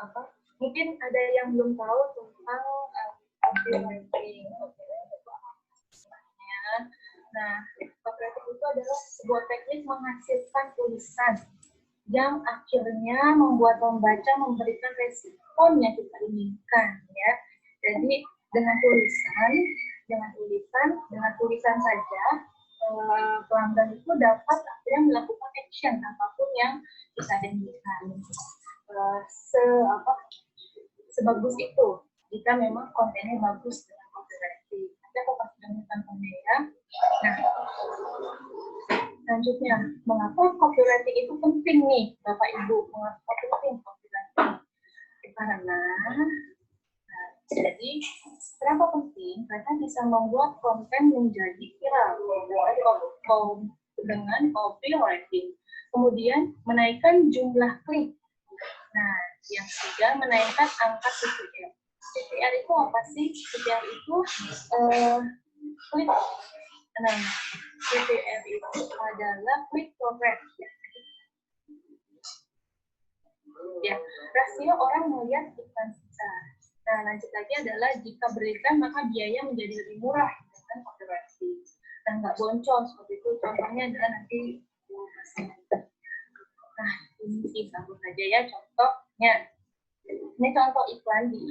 apa? Mungkin ada yang belum tahu tentang copywriting. Nah, copywriting itu adalah sebuah teknik menghasilkan tulisan yang akhirnya membuat pembaca memberikan respon yang kita inginkan, ya. Jadi dengan tulisan saja pelanggan itu dapat akhirnya melakukan action apapun yang kita inginkan. Sebagus itu jika memang kontennya bagus dengan copywriting. Nanti aku kasih contohnya ya. Nah, selanjutnya, mengapa copywriting itu penting nih, Bapak Ibu? Mengapa penting copywriting? Karena jadi kenapa penting? Karena bisa membuat konten menjadi viral dengan copywriting. Kemudian menaikkan jumlah klik. Nah, yang ketiga menaikkan angka CTR. CTR itu apa sih? CTR itu klik. Nah, CTR itu adalah click to rate. Ya, rasio orang melihat iklan kita. Nah, lanjut lagi adalah jika beriklan maka biaya menjadi lebih murah dengan copywriting. Dan nggak boncos seperti itu. Contohnya adalah nanti. Nah, ini sih sambung saja ya contohnya. Ini contoh iklan di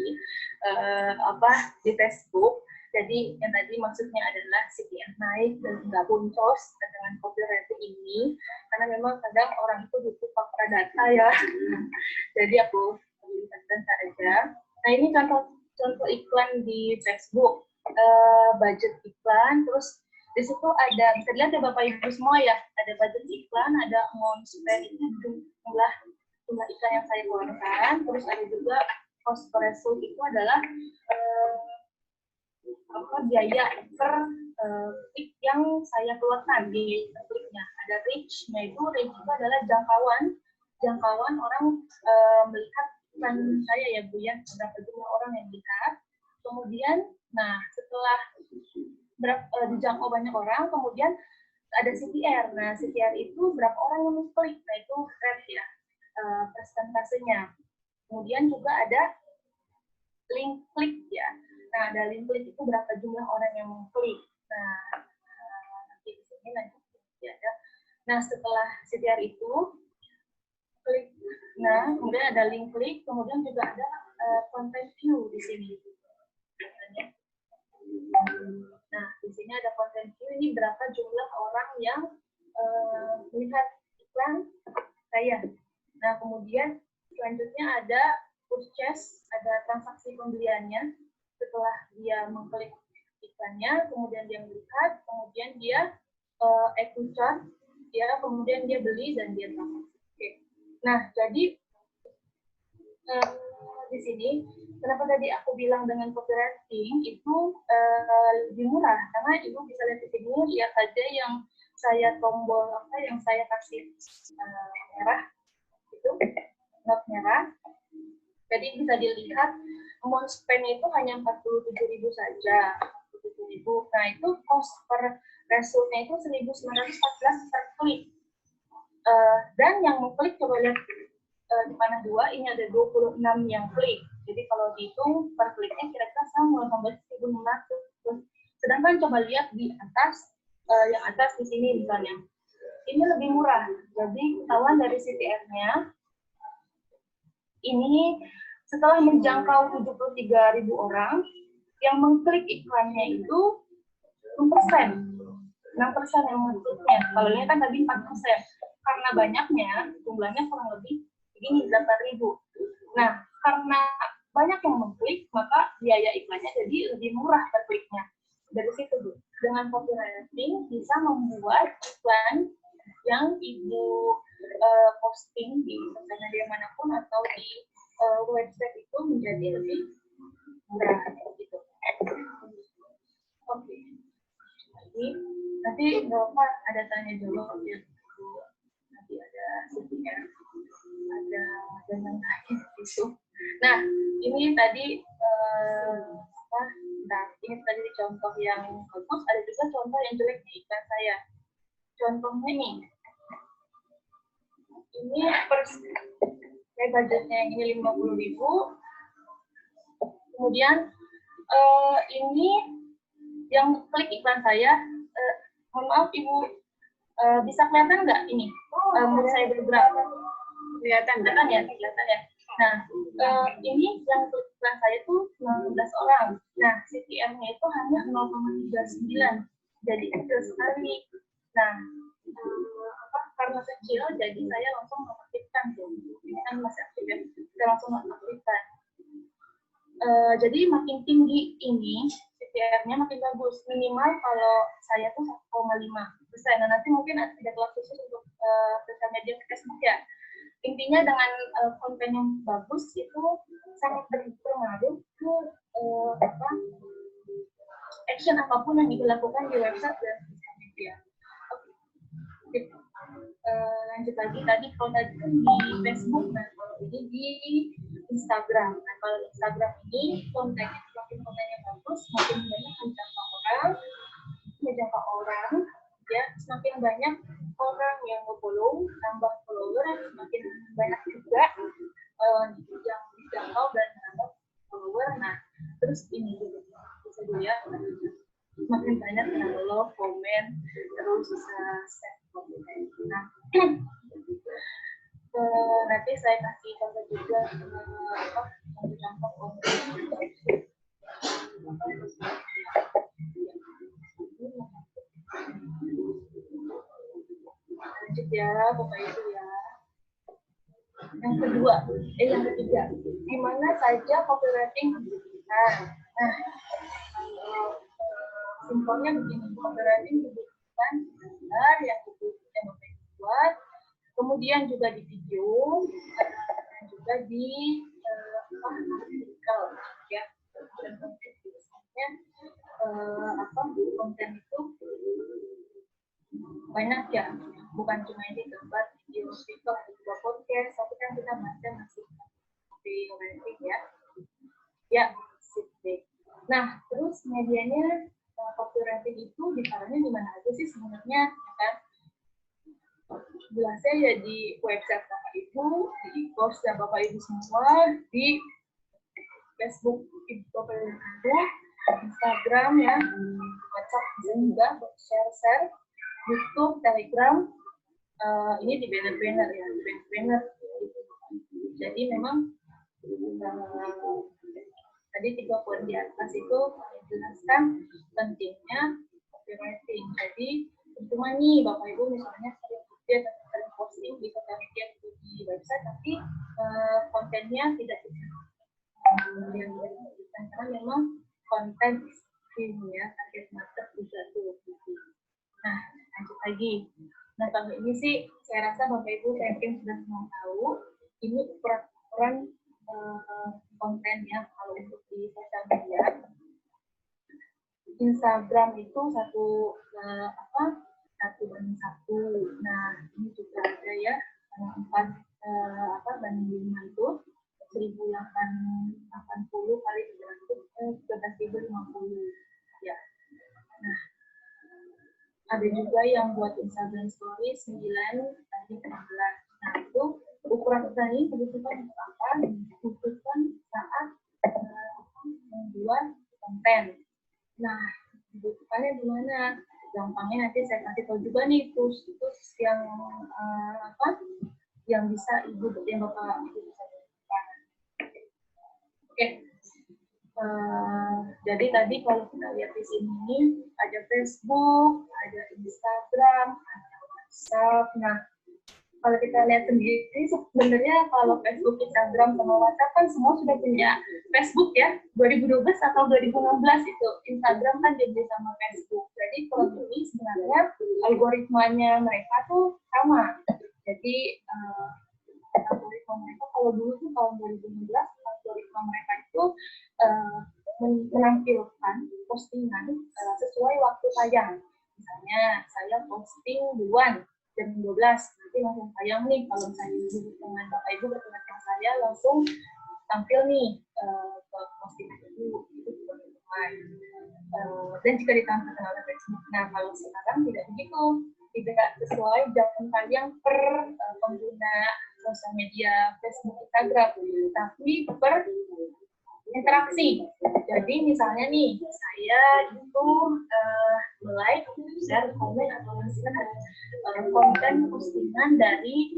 di Facebook. Jadi yang tadi maksudnya adalah CTR naik dan nggak boncos dengan copywriting ini, karena memang kadang orang itu butuh fakta data ya. Jadi aku berikan data aja. Nah ini contoh iklan di Facebook, budget iklan, terus di situ ada, bisa dilihat ya Bapak Ibu semua ya, ada budget iklan, ada amount spend itu jumlah iklan yang saya keluarkan, terus ada juga cost per result itu adalah biaya per klik yang saya keluarkan di kliknya. Ada reach-nya itu adalah jangkauan orang melihat iklan saya ya Bu ya, berapa jumlah orang yang melihat. Kemudian, nah setelah dijangkau banyak orang, kemudian ada CTR. Nah CTR itu berapa orang yang klik, nah itu rate ya, persentasenya. Kemudian juga ada link klik ya. Nah, ada link klik itu berapa jumlah orang yang mengklik. Nah, nanti di sini lanjut ya ada. Nah, setelah CTR itu klik. Nah, kemudian ada link klik, kemudian juga ada content view di sini. Nah, di sini ada content view, ini berapa jumlah orang yang melihat iklan saya. Nah, kemudian selanjutnya ada purchase, ada transaksi pembeliannya. Setelah dia mengklik iklannya, kemudian dia melihat, kemudian dia execute, ya, kemudian dia beli dan dia transaksi. Oke. Nah, jadi di sini kenapa tadi aku bilang dengan copywriting itu lebih murah, karena Ibu bisa lihat di sini, lihat saja yang saya tombol yang saya kasih merah itu, not merah. Jadi bisa dilihat amount spend itu hanya 47.000 saja. 47.000. Nah, itu cost per resultnya itu 1.914 per klik. Dan yang mengklik coba lihat di mana dua, ini ada 26 yang klik. Jadi kalau dihitung per kliknya kira-kira sama sampai 1.600. Sedangkan coba lihat di atas, yang atas di sini misalnya. Ini lebih murah. Jadi ketahuan dari CTR-nya. Ini setelah menjangkau 73.000 orang, yang mengklik iklannya itu 6%. 6% yang mengkliknya. Kalau ini kan tadi 4%. Karena banyaknya, jumlahnya kurang lebih begini 8.000. Nah, karena banyak yang mengklik, maka biaya iklannya jadi lebih murah per kliknya. Dari situ, Bu. Dengan copywriting bisa membuat iklan yang Ibu posting di sosial media manapun atau di website itu menjadi lebih murah gitu. Oke. Jadi nanti Bapak ada tanya jawab ya. Nanti ada CTR, ada dengan lain itu. Nah, ini tadi ini tadi contoh yang bagus, ada juga contoh yang jelek di iklan saya. Contohnya nih. Ini Kayak budgetnya yang ini 50.000. Kemudian ini yang klik iklan saya, mohon maaf Ibu, bisa kelihatan nggak ini? Menurut saya bergerak. Kelihatan ya? Kelihatan ya. Nah, ini yang klik iklan saya tuh 19 orang. Nah, CTR-nya itu hanya 0,39. Jadi kecil sekali. Nah, karena kecil, jadi saya langsung mengaktifkan tuh. Ini kan masih aktif ya. Saya langsung mengaktifkan. Jadi makin tinggi ini, CTR-nya makin bagus. Minimal kalau saya tuh 1,5%. Nah, nanti mungkin ada kelas khusus untuk sosial media Facebook ya. Intinya dengan konten yang bagus itu sangat berpengaruh ke action apapun yang dilakukan di website dan sosial media. Oke. Lanjut lagi tadi kalau tadi kan di Facebook, nah kalau ini di Instagram. Nah kalau Instagram ini kontennya semakin kontennya bagus, semakin banyak menjangkau orang, ya semakin banyak orang yang nge-follow, tambah follower, semakin banyak juga yang dijangkau dan tambah follower. Nah terus ini juga bisa dilihat semakin banyak yang love, komen, terus bisa share komen. Nah nanti saya kasih contoh juga contoh konten. Lanjut ya, Bapak Ibu ya. Yang ketiga, di mana saja copywriting dibutuhkan. Nah, simpelnya begini, copywriting dibutuhkan benar yang Bapak Ibu buat, kemudian juga di video, dan juga di artikel, ya. Dan konten itu banyak ya, bukan cuma ini gambar, video, artikel, juga podcast, tapi kan kita bahasnya masih copywriting ya. Ya, sip deh. Nah, terus medianya copywriting itu ditaruhnya di mana aja sih sebenarnya, ya kan? Jelasnya ya di website Bapak Ibu, di e-course dan Bapak Ibu semua, di Facebook Ibu, Instagram ya, WhatsApp bisa juga share, YouTube, Telegram, ini di banner-banner ya, di banner-banner. Jadi memang tadi 3 poin di atas itu menjelaskan pentingnya copywriting. Jadi cuma nih Bapak Ibu misalnya sering posting di sosial media di website, tapi kontennya tidak karena memang konten ya target market juga tuh. Nah lanjut lagi. Nah kalau ini sih saya rasa Bapak Ibu saya yakin sudah semua tahu ini ukuran konten ya kalau untuk di sosial media. Instagram itu 1:1. Nah ini juga ada ya 4 banding 5 itu 1080 kali 13.050 ya. Nah ada juga yang buat Instagram Stories 9 banding 16. Nah itu ukuran ini dibutuhkan untuk apa? Dibutuhkan saat membuat konten. Nah, dibutuhkannya di mana? Gampangnya nanti saya kasih tahu juga nih tools yang yang bisa yang Bapak Ibu bisa gunakan. Oke. Jadi tadi kalau kita lihat di sini ada Facebook, ada Instagram, ada WhatsApp. Nah, kalau kita lihat sendiri sebenarnya kalau Facebook, Instagram, sama WhatsApp kan semua sudah punya Facebook ya, 2012 atau 2016 itu Instagram kan dibeli sama Facebook. Jadi kalau ini sebenarnya algoritmanya mereka tuh sama. Jadi algoritma mereka kalau dulu tuh tahun 2016 algoritma mereka itu menampilkan postingan sesuai waktu tayang. Misalnya saya posting duluan jam 12, nanti langsung tayang nih. Kalau misalnya dengan Bapak Ibu berkenan sama saya, langsung tampil nih postingan itu teman-teman. Dan jika ditampilkan oleh Facebook. Nah, kalau sekarang tidak begitu, tidak sesuai jam tayang per pengguna sosial media Facebook, Instagram, tapi per interaksi. Jadi misalnya nih, saya itu like, share, komen atau share konten postingan dari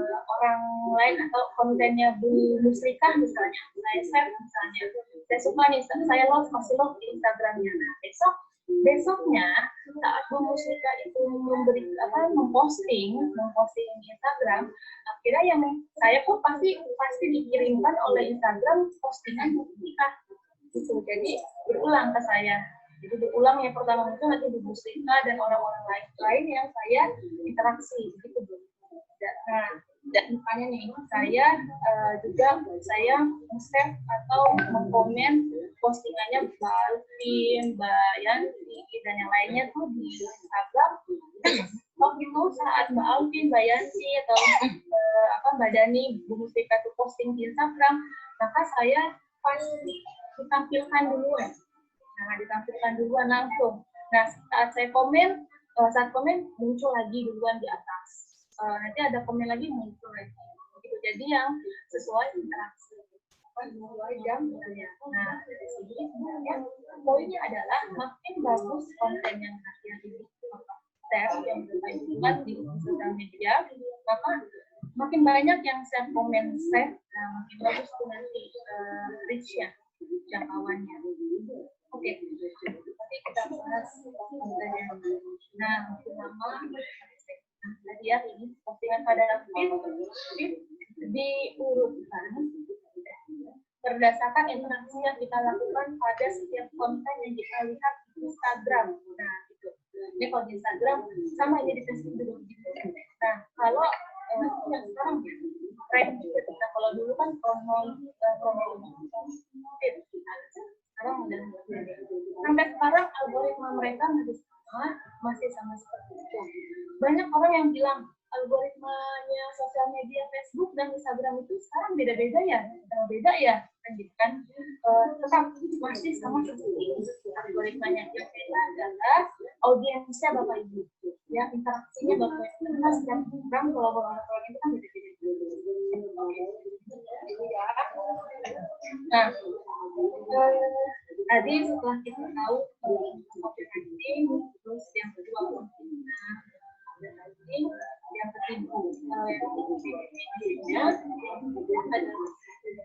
orang lain atau kontennya Bu Musrikah misalnya. Saya share misalnya, saya suka nih, saya masih love di Instagramnya. Nah, besoknya saat Bu Musrika itu memposting di Instagram, akhirnya yang saya pun pasti dikirimkan oleh Instagram postingan Bu Musrika gitu. Jadi berulang ke saya. Jadi berulang yang pertama itu nanti Bu Musrika dan orang-orang lain yang saya interaksi gitu Bu. Nah, makanya nih saya saya share atau mengkomen postingannya Mbak Alvin, Mbak Yanti dan yang lainnya tuh di Instagram. Waktu itu saat Mbak Alvin, Mbak Yanti atau Mbak Dani, Bu Musrika tuh posting di Instagram, maka saya pasti ditampilkan duluan. Nah, ditampilkan duluan langsung. Nah, saat saya komen, muncul lagi duluan di atas. Nanti ada komen lagi muncul lagi. Gitu. Jadi yang sesuai interaksi. 2 jam misalnya. Nah, dari sini sebenarnya poinnya adalah makin bagus konten yang kalian share yang berkaitan di sosial media, maka makin banyak yang share, komen, share, makin bagus tuh nanti reach-nya, jangkauannya. Oke, nanti kita bahas kontennya. Nah, pertama tadi ya, ini postingan pada feed diurutkan berdasarkan interaksi yang kita lakukan pada setiap konten yang kita lihat di Instagram. Nah, gitu. Ini kalau di Instagram sama ini di Facebook juga begitu. Nah, kalau yang sekarang tren juga. Nah, kalau dulu kan kronologi sekarang udah sampai sekarang algoritma mereka masih sama seperti itu. Banyak orang yang bilang algoritmanya sosial media Facebook dan Instagram itu sekarang beda-beda ya, kan gitu kan? Tetap masih sama seperti itu algoritmanya. Yang beda adalah audiensnya Bapak Ibu, ya interaksinya Bapak Ibu. Karena setiap orang kalau orang itu kan beda-beda. Nah, tadi setelah kita tahu COVID-19, terus yang kedua yang ketiga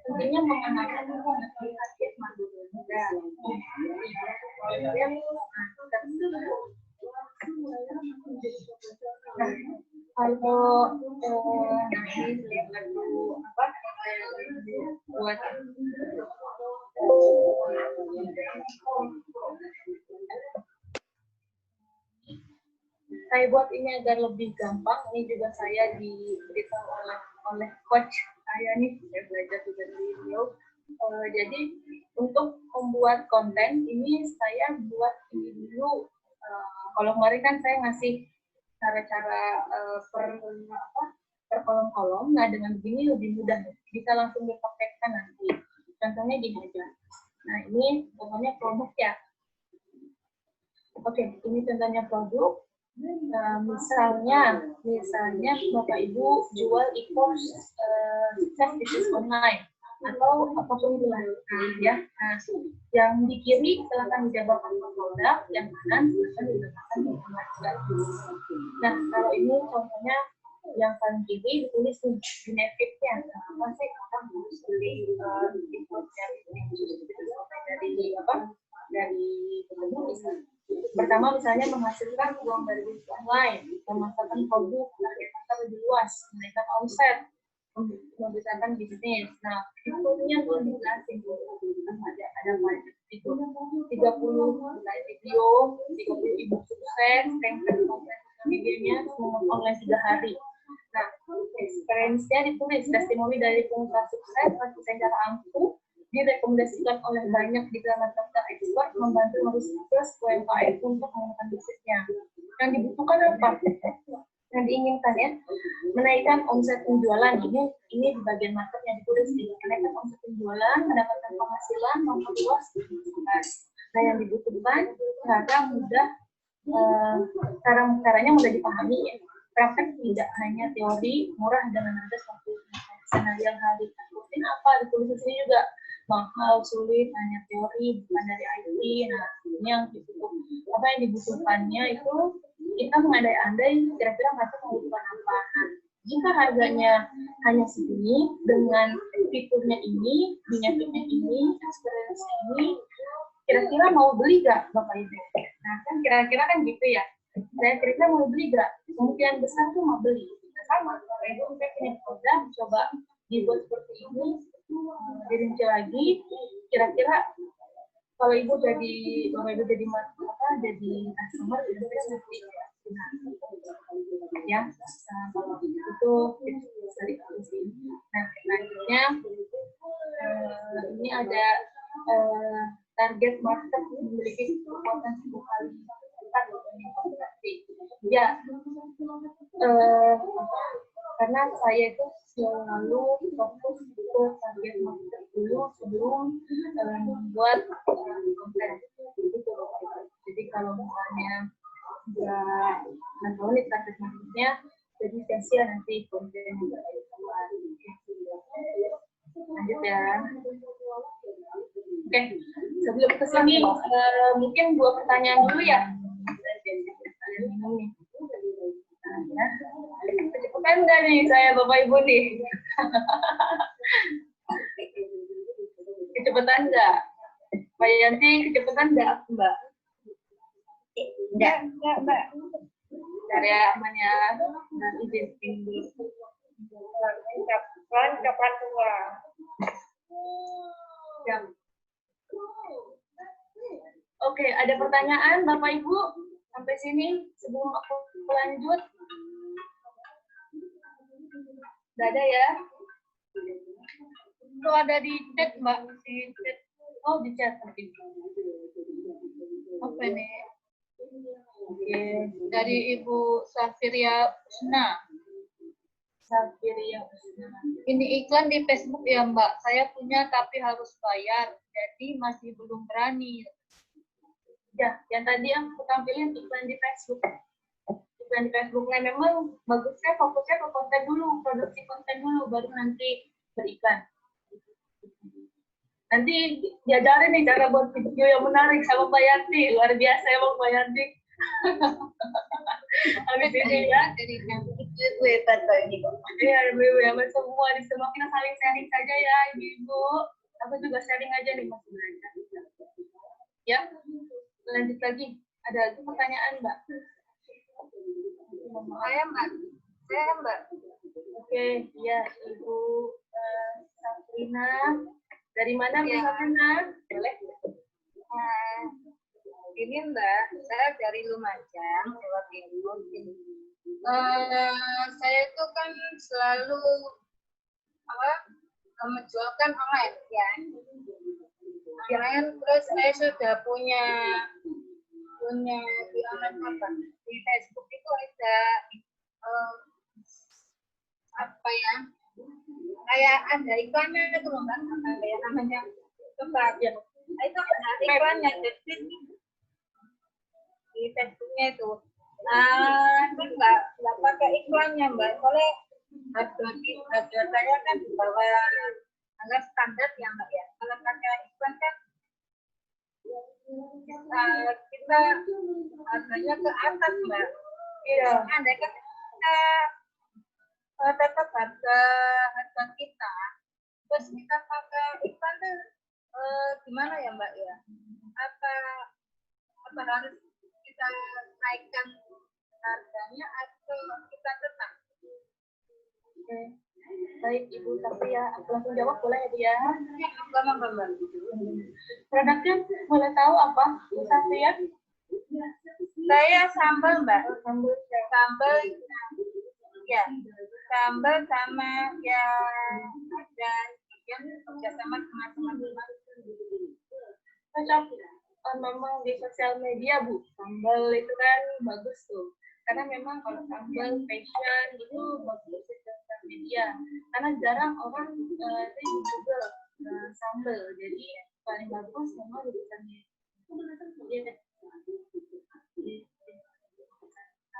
tentunya mengenalkan target manusia muda. Kalau ini buat saya buat ini agar lebih gampang. Ini juga saya diberitahu oleh coach saya nih, saya belajar juga dari beliau. Jadi untuk membuat konten ini saya buat ini dulu. Kalau kemarin kan saya ngasih cara-cara per kolom-kolom. Nah, dengan begini lebih mudah, bisa langsung dipraktekkan nanti. Contohnya gini aja. Nah, ini contohnya produk ya. Oke, ini contohnya produk. Misalnya Bapak Ibu jual e-course sukses bisnis online atau apapun itu lah, ya. Nah, yang di kiri silakan dijabarkan produk, yang kanan silakan diletakkan informasi. Nah, kalau ini contohnya yang paling kiri ditulis benefitnya. Apa sih orang harus beli e-course dari misalnya. Pertama misalnya menghasilkan uang dari bisnis online, memasarkan produk, target pasar lebih luas, menaikkan omset, membesarkan bisnis. Nah, fiturnya tuh dijelasin ada banyak fitur. 30 video, 30 ebook sukses, strengthen konten medianya, semua online 3 hari. Nah, experience-nya ditulis, testimoni dari pengusaha sukses, secara ampuh, direkomendasikan oleh banyak di kalangan serta ekspert, membantu merekrut UMKM untuk mengembangkan bisnisnya. Yang dibutuhkan apa? Yang diinginkan ya, menaikkan omset penjualan. Ini di bagian market yang ditulis, menaikkan omset penjualan, mendapatkan penghasilan, memperluas bisnis. Nah, yang dibutuhkan cara mudah, caranya mudah dipahami ya. Praktek tidak hanya teori, murah dengan harga 1 Nah, yang harus ditakutin apa? Ditulis di sini juga mahal, sulit, hanya teori, bukan dari IT. Nah, ini yang apa yang dibutuhkannya itu kita mengandai-andai kira-kira mereka membutuhkan apa. Nah, jika harganya hanya segini dengan fiturnya ini, benefitnya ini, experience ini, kira-kira mau beli gak Bapak Ibu? Nah, kan kira-kira kan gitu ya. Saya kira-kira mau beli gak? Kemungkinan besar tuh mau beli. Nah, sama, Bapak Ibu saya punya produk, coba dibuat seperti ini, dirinci lagi, kira-kira kalau Ibu jadi, Bapak Ibu jadi jadi customer, kira-kira nanti ya, kalau itu dari sini. Nah, selanjutnya ini ada target market memiliki potensi 2 kali lipat investasi. Ya, karena saya itu selalu fokus ke target market dulu sebelum membuat konten. Jadi kalau misalnya nggak tahu nih target marketnya, jadi sia-sia nanti konten yang keluar. Lanjut ya. Oke, sebelum ke sini mungkin 2 pertanyaan dulu ya. Kecepatan nggak nih saya Bapak Ibu nih? Kecepatan nggak? Mbak Yanti kecepatan nggak Mbak? Enggak, Mbak. Dari aman ya, dan izin tinggi. Kapan tua? Jam. Oke, ada pertanyaan Bapak Ibu sampai sini sebelum aku lanjut? Nggak ada ya? Itu ada di chat Mbak, di chat. Oh, di chat tadi. Apa ini? Oke, dari Ibu Safiria Usna. Safiria Usna. Ini iklan di Facebook ya Mbak. Saya punya tapi harus bayar, jadi masih belum berani. Ya, yang tadi yang aku tampilin iklan di Facebook. Iklan di Facebooknya memang bagusnya fokusnya ke konten dulu, produksi konten dulu, baru nanti beriklan. Nanti diajarin nih cara buat video yang menarik sama Mbak Yanti. Luar biasa ya Mbak Yanti. Habis ini ya. Ibu hebat ini kok. Iya, ibu hebat semua. Di semua kita saling sharing saja ya, Ibu. Aku juga sharing aja nih masih belajar. Ya, lanjut lagi. Ada lagi pertanyaan Mbak? Saya Mbak. Saya Mbak. Oke, ya Ibu Sabrina. Dari mana Mbak Sabrina? Boleh? Ini Mbak, saya dari Lumajang, Jawa Timur. Saya itu kan selalu menjualkan online ya. Online, terus saya sudah punya di online apa? Di Facebook itu ada apa ya? Kayak ada iklannya itu loh Mbak, apa ya namanya? Coba ya. Itu ada iklannya, jadi di Facebooknya itu. Itu nggak pakai iklannya Mbak, soalnya harga saya kan di bawah harga standar ya Mbak ya. Kalau pakai iklan kan kita harganya ke atas Mbak. Iya. Andai kan kita tetap harga kita, terus kita pakai iklan tuh gimana ya Mbak ya? Apa harus kita naikkan harganya atau kita tetap? Oke. Baik Ibu Safia, aku langsung jawab boleh ya Bu ya? Ya, Mbak. Produknya boleh tahu apa Bu Safia? Saya sambal Mbak. Sambal ya. Sambal sama ya ada yang kerjasama teman-teman. Cocok memang di sosial media Bu, sambal itu kan bagus tuh, karena memang kalau sambal fashion itu bagus di sosial media, karena jarang orang di Google sambal, jadi paling bagus memang di sosial media.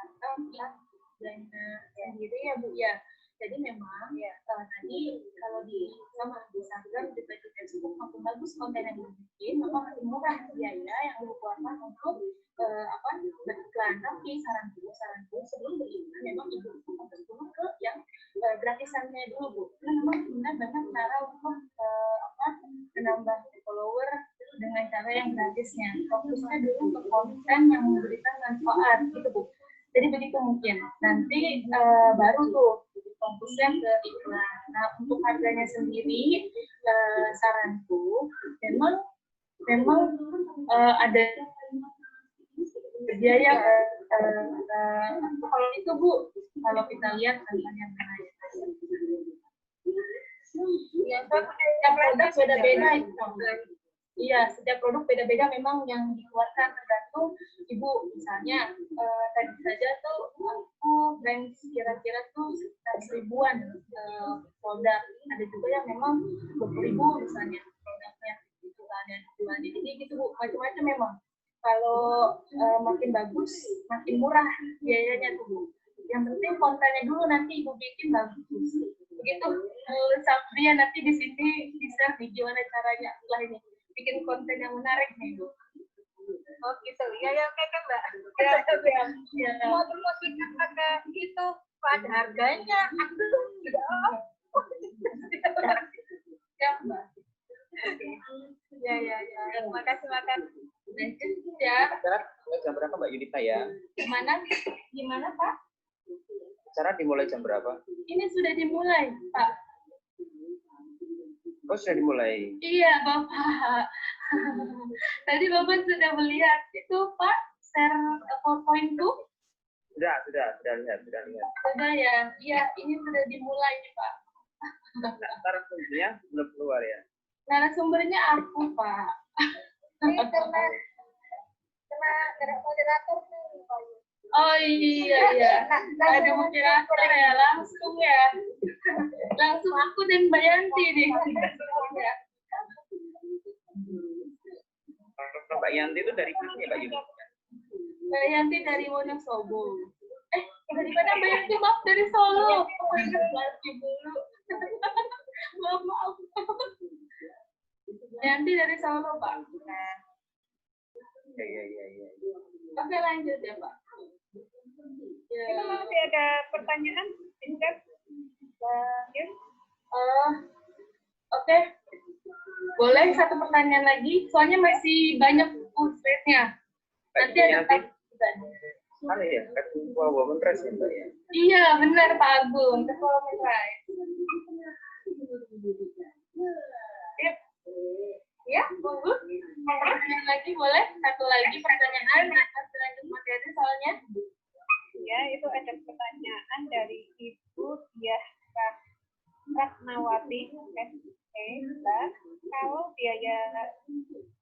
Atau ya dan sendiri ya Bu ya. Jadi memang tadi kalau di sama di Instagram juga di Facebook makin bagus konten yang dibikin, maka makin murah biaya yang dikeluarkan untuk beriklan. Tapi saranku sebelum beriklan memang ibu itu fokus dulu ke yang gratisannya dulu Bu. Karena memang benar banyak cara untuk menambah follower dengan cara yang gratisnya. Fokusnya dulu ke konten yang memberikan manfaat gitu Bu. Jadi begitu mungkin. Nanti baru tuh fokusnya ke iklan. Nah, untuk harganya sendiri, saranku memang ada biaya. Kalau itu Bu, kalau kita lihat harganya naik. Ya, setiap produk beda-beda itu. Iya, setiap produk beda-beda memang yang dikeluarkan tergantung ibu. Misalnya tadi saja tuh aku brand kira-kira tuh sekitar 1000-an produk. Ada juga yang memang 20.000 misalnya produknya gitu kan yang dijualnya. Jadi gitu Bu, macam-macam memang. Kalau makin bagus, makin murah biayanya tuh Bu. Yang penting kontennya dulu nanti ibu bikin bagus. Begitu Sabria nanti di sini di-share gimana caranya setelah ini bikin konten yang menarik nih Bu. Oh gitu, ya oke kan Mbak. Ya. Mau promosikan pakai gitu, ada harganya. Aku tidak. Ya Mbak. Ya. Makasih. Ya. Jam berapa Mbak Yunita ya? Gimana Pak? Acara dimulai jam berapa? Ini sudah dimulai Pak. Oh sudah dimulai? Iya Bapak. Tadi Bapak sudah melihat itu Pak share PowerPoint tuh? Sudah lihat. Sudah ya? Iya ini sudah dimulai Pak. Narasumbernya belum keluar ya? Narasumbernya aku Pak. Ini karena moderator nih. Oh iya. Ada moderator ya langsung ya. Langsung aku dan Mbak Yanti nih. Kalau Mbak Yanti itu dari mana ya Mbak Yunita? Mbak Yanti dari Wonosobo. Dari mana Mbak Yanti? Maaf dari Solo. Lagi dulu. Maaf. Yanti dari Solo Pak. Iya. Oke lanjut ya Pak. Kita masih ada pertanyaan, Indah? Oke. Boleh satu pertanyaan lagi? Soalnya masih banyak slide-nya. Nanti ada Mana ya? Ketua Women Rights ya Mbak ya? Iya, benar Pak Agung. Ketua Women Rights. Ya, tunggu. Pertanyaan lagi boleh? Satu lagi pertanyaan. Nanti lanjut materi soalnya. Ya, itu ada pertanyaan dari Ibu Diah Ratnawati. Mbak, kalau biaya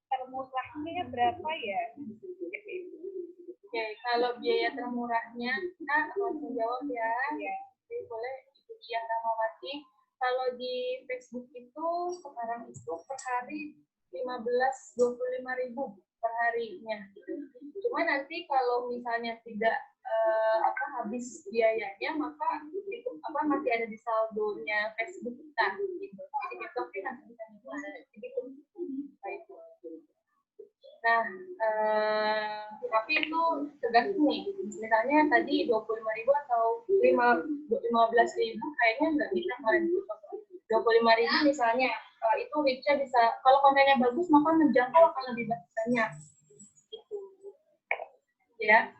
termurahnya berapa ya? Oke, kalau biaya termurahnya, kita langsung jawab ya. Jadi boleh Ibu Diah Ratnawati. Kalau di Facebook itu sekarang itu per hari 15-25 ribu per harinya. Cuma nanti kalau misalnya tidak habis biayanya, maka itu masih ada di saldonya Facebook kita. Gitu. Jadi besok nanti bisa gitu. Nah, tapi itu tergantung nih. Misalnya tadi 25.000 atau 15.000 kayaknya nggak bisa kemarin. 25.000 misalnya, itu reach-nya bisa, kalau kontennya bagus maka menjangkau akan lebih banyak. Gitu. Ya.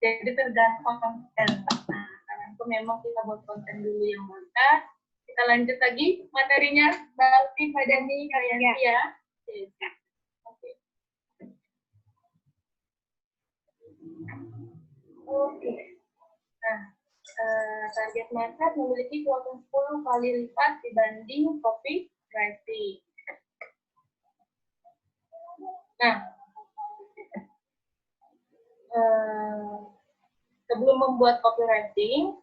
Jadi tergantung konten. Nah, karena itu memang kita buat konten dulu yang mantap. Kita lanjut lagi materinya, Mbak Alfi, Mbak Dani, kalian ya. Oke. Nah, target market memiliki keuntungan 10 kali lipat dibanding copywriting. Nah, sebelum membuat copywriting,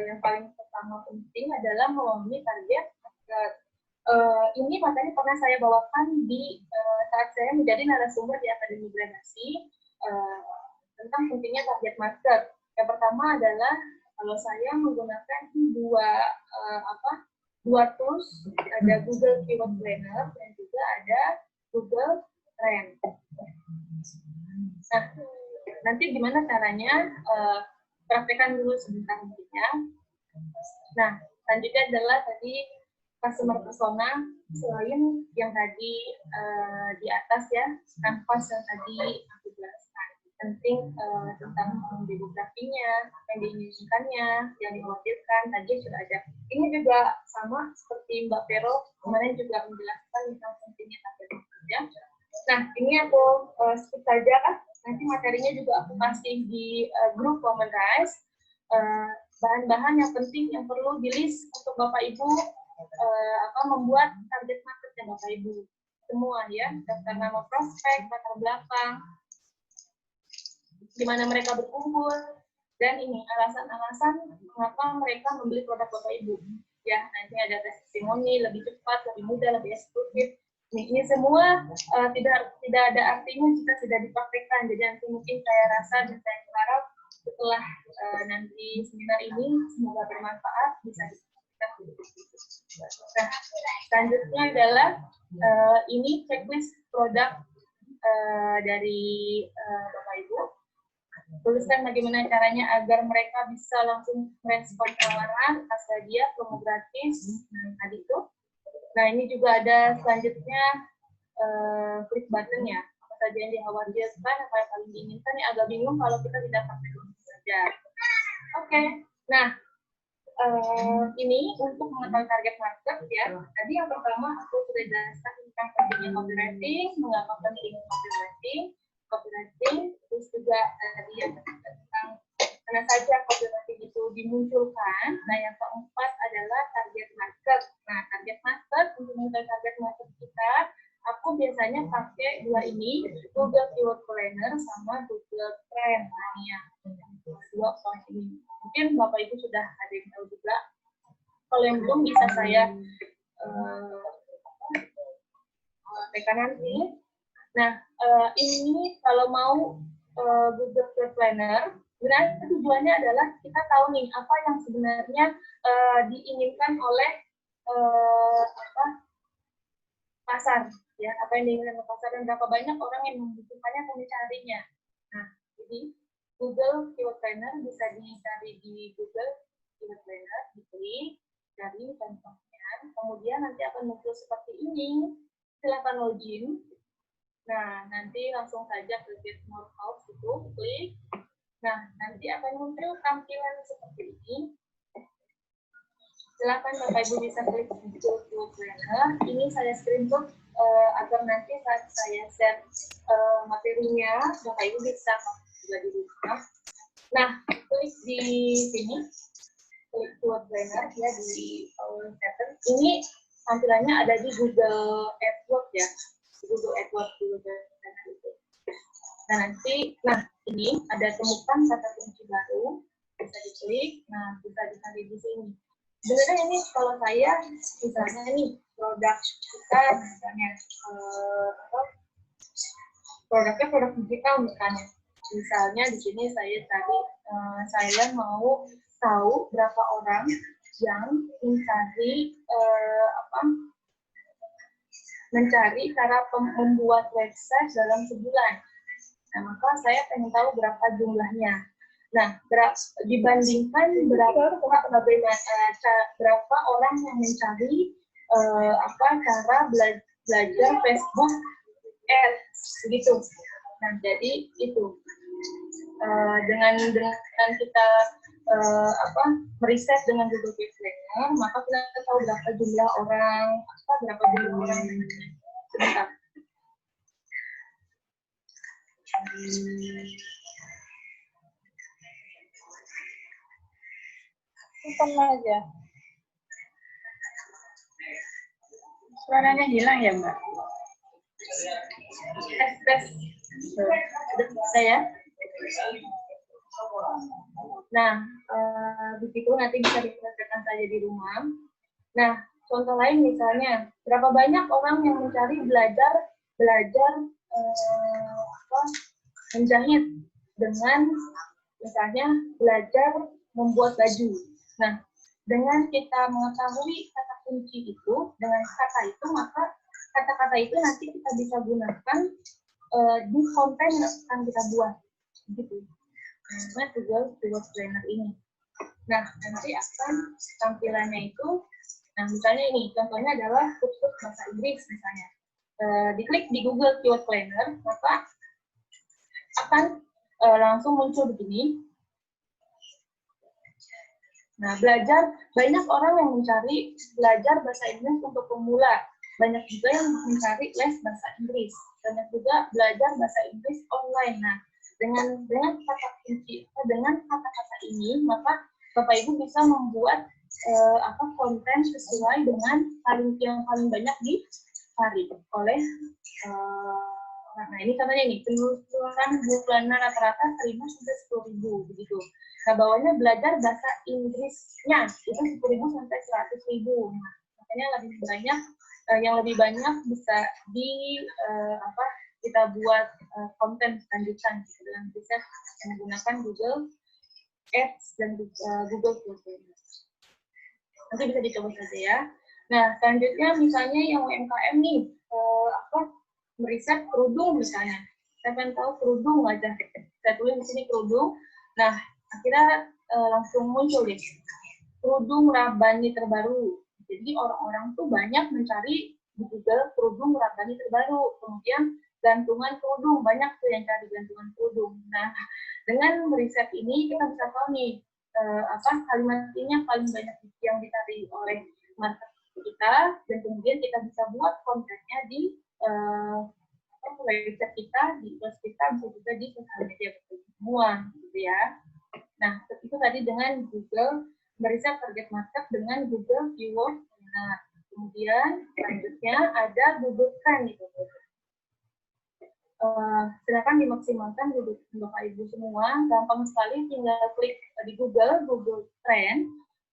yang paling pertama penting adalah memenuhi target market. Ini materi pernah saya bawakan di saat saya menjadi narasumber di Akademi Gradasi tentang pentingnya target market. Yang pertama adalah Kalau saya menggunakan dua tools, ada Google Keyword Planner dan juga ada Google Trend. Nah, nanti gimana caranya? Praktekkan dulu sebentar mungkinnya. Nah, selanjutnya adalah tadi customer persona, selain yang tadi di atas ya, kanvas yang tadi aku jelaskan. Penting tentang demografinya, apa yang diinginkannya, yang dikhawatirkan, tadi sudah ada. Ini juga sama seperti Mbak Vero, kemarin juga menjelaskan tentang pentingnya target ya. Nah, ini aku skip saja, nanti materinya juga aku kasih di grup Women Rise. Bahan-bahan yang penting yang perlu di-list untuk Bapak Ibu membuat target market Bapak Ibu. Semua ya, daftar nama prospek, latar belakang, di mana mereka berkumpul, dan ini alasan-alasan mengapa mereka membeli produk Bapak Ibu. Ya, nanti ada testimoni lebih cepat, lebih mudah, lebih eksklusif. Ini semua tidak ada artinya jika tidak dipraktekkan. Jadi nanti mungkin saya rasa dan saya berharap setelah nanti seminar ini semoga bermanfaat, bisa dipraktekkan. Nah, selanjutnya adalah ini checklist produk dari Bapak Ibu. Tuliskan bagaimana caranya agar mereka bisa langsung merespon tawaran, hadiah, promo gratis, tadi itu. Nah, ini juga ada selanjutnya klik button ya. Apa saja yang dikhawatirkan, apa yang paling diinginkan, ya agak bingung kalau kita tidak pakai dulu saja. Oke, nah ini untuk mengetahui target market ya. Tadi yang pertama aku sudah jelaskan tentang pentingnya copywriting, mengapa penting copywriting, terus juga tadi yang tentang mana saja copywriting itu dimunculkan. Nah, yang keempat adalah target market. Nah, target market, untuk mengetahui target market kita, aku biasanya pakai dua ini, Google Keyword Planner sama Google Trend. Nah, ini yang dua poin ini. Mungkin Bapak Ibu sudah ada yang tahu juga. Kalau yang belum bisa saya tekan nanti. Nah, ini kalau mau Google Keyword Planner, sebenarnya tujuannya adalah kita tahu nih apa yang sebenarnya diinginkan oleh pasar, ya, apa yang diinginkan oleh pasar dan berapa banyak orang yang membutuhkannya atau mencarinya. Nah, jadi Google Keyword Planner bisa dicari di Google Keyword Planner, diklik, cari contohnya, kemudian nanti akan muncul seperti ini. Silakan login. Nah, nanti langsung saja ke Get More House itu, klik. Nah, nanti akan muncul tampilan seperti ini. Silakan Bapak Ibu bisa klik Google Keyword Planner. Ini saya screenshot agar nanti saat saya share materinya, Bapak Ibu bisa juga di rumah. Nah, klik di sini, klik Keyword Planner ya di Power Center. Ini tampilannya ada di Google AdWords ya, Google AdWords Google Planner itu. Nah, nanti, ini ada temukan kata kunci baru, bisa diklik. Nah, bisa dicari di sini. Sebenarnya ini kalau saya misalnya nih produk kita misalnya produknya produk digital misalnya di sini saya cari saya mau tahu berapa orang yang mencari cara membuat website dalam sebulan. Nah, maka saya pengen tahu berapa jumlahnya. Nah, dibandingkan berapa orang yang mencari cara belajar Facebook Ads gitu. Nah, jadi itu dengan kita meriset dengan Google Keyword Planner, maka kita tahu berapa jumlah orang sebentar. Simpan aja. Suaranya hilang ya, Mbak? Tes. Saya. Nah, begitu nanti bisa dipraktekkan saja di rumah. Nah, contoh lain misalnya, berapa banyak orang yang mencari belajar menjahit dengan misalnya belajar membuat baju. Nah, dengan kita mengetahui kata kunci itu, dengan kata itu, maka kata-kata itu nanti kita bisa gunakan di konten yang akan kita buat, gitu. Nah, Google Keyword Planner ini. Nah, nanti akan tampilannya itu, nah misalnya ini, contohnya adalah kursus bahasa Inggris misalnya. Diklik di Google Keyword Planner, maka akan langsung muncul begini. Nah, banyak orang yang mencari belajar bahasa Inggris untuk pemula. Banyak juga yang mencari les bahasa Inggris. Banyak juga belajar bahasa Inggris online. Nah, dengan kata kunci, dengan kata-kata ini, maka Bapak Ibu bisa membuat konten sesuai dengan yang paling banyak dicari oleh orang. Nah, ini contohnya ini, penelusuran bulanan rata-rata 1.000 sampai 10.000 begitu. Nah, bawahnya belajar bahasa Inggrisnya itu 10.000 sampai 100.000. Nah, makanya yang lebih banyak bisa kita buat konten lanjutan gitu, dengan bisa menggunakan Google Ads dan Google Planner. Nanti bisa dicoba saja ya. Nah, selanjutnya misalnya yang UMKM nih, meriset kerudung misalnya. Saya pengen tahu kerudung aja. Saya tulis di sini kerudung. Nah, akhirnya langsung muncul deh. Kerudung Rabbani terbaru. Jadi orang-orang tuh banyak mencari di Google kerudung Rabbani terbaru. Kemudian gantungan kerudung, banyak tuh yang cari gantungan kerudung. Nah, dengan meriset ini kita bisa tahu nih kalimat ini yang paling banyak yang dicari oleh market kita, dan kemudian kita bisa buat kontennya di website kita, di post kita, bisa juga di sosial media semua, gitu ya. Nah, itu tadi dengan Google meriset target market dengan Google Keyword. Nah, kemudian selanjutnya ada Google Trend gitu. Silakan dimaksimalkan Bapak Ibu semua, gampang sekali, tinggal klik di Google Trend,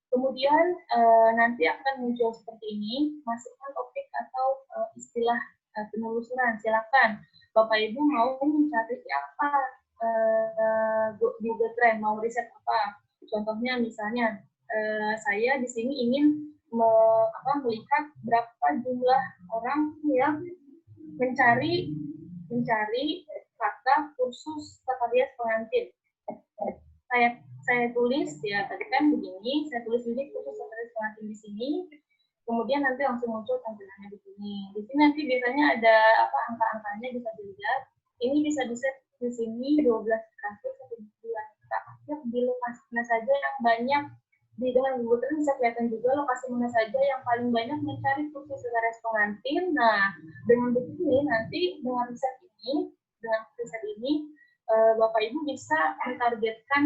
kemudian nanti akan muncul seperti ini, masukkan topik atau istilah penelusuran, silakan Bapak Ibu mau mencari apa Google Trend, mau riset apa, contohnya misalnya saya di sini ingin melihat berapa jumlah orang yang mencari kata kursus tata rias pengantin. Saya tulis ya, tadi kan begini, saya tulis ini kursus tata rias pengantin di sini, kemudian nanti langsung muncul tampilannya di sini. Di sini nanti biasanya ada angka-angkanya bisa dilihat. Ini bisa di-set di sini 12 grafik 1 bulan. Kita aktif di lokasi mana saja yang banyak dengan Google Trend bisa kelihatan juga lokasi mana saja yang paling banyak mencari kursus tata rias pengantin. Nah, dengan begini nanti dengan riset ini Bapak Ibu bisa mentargetkan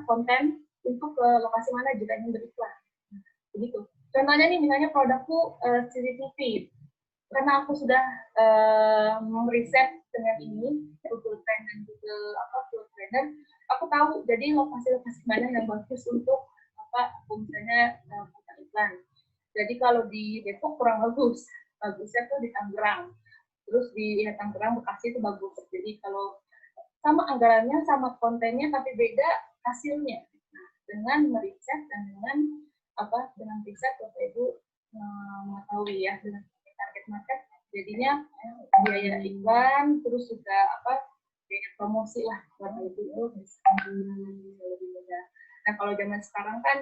konten untuk ke lokasi mana jika ingin beriklan. Begitu. Contohnya nih misalnya produkku CCTV. Karena aku sudah meriset dengan ini Google Trend dan Google Planner, aku tahu jadi lokasi-lokasi mana yang bagus untuk misalnya buka iklan. Jadi kalau di Depok kurang bagusnya tuh di Tangerang. Terus di Tangerang, Bekasi itu bagus. Jadi kalau sama anggarannya, sama kontennya, tapi beda hasilnya. Nah, dengan meriset dan dengan riset Bapak Ibu mengetahui ya dengan target market, jadinya biaya iklan, terus juga biaya promosi lah Bapak Ibu itu bisa lebih mudah. Nah, kalau zaman sekarang kan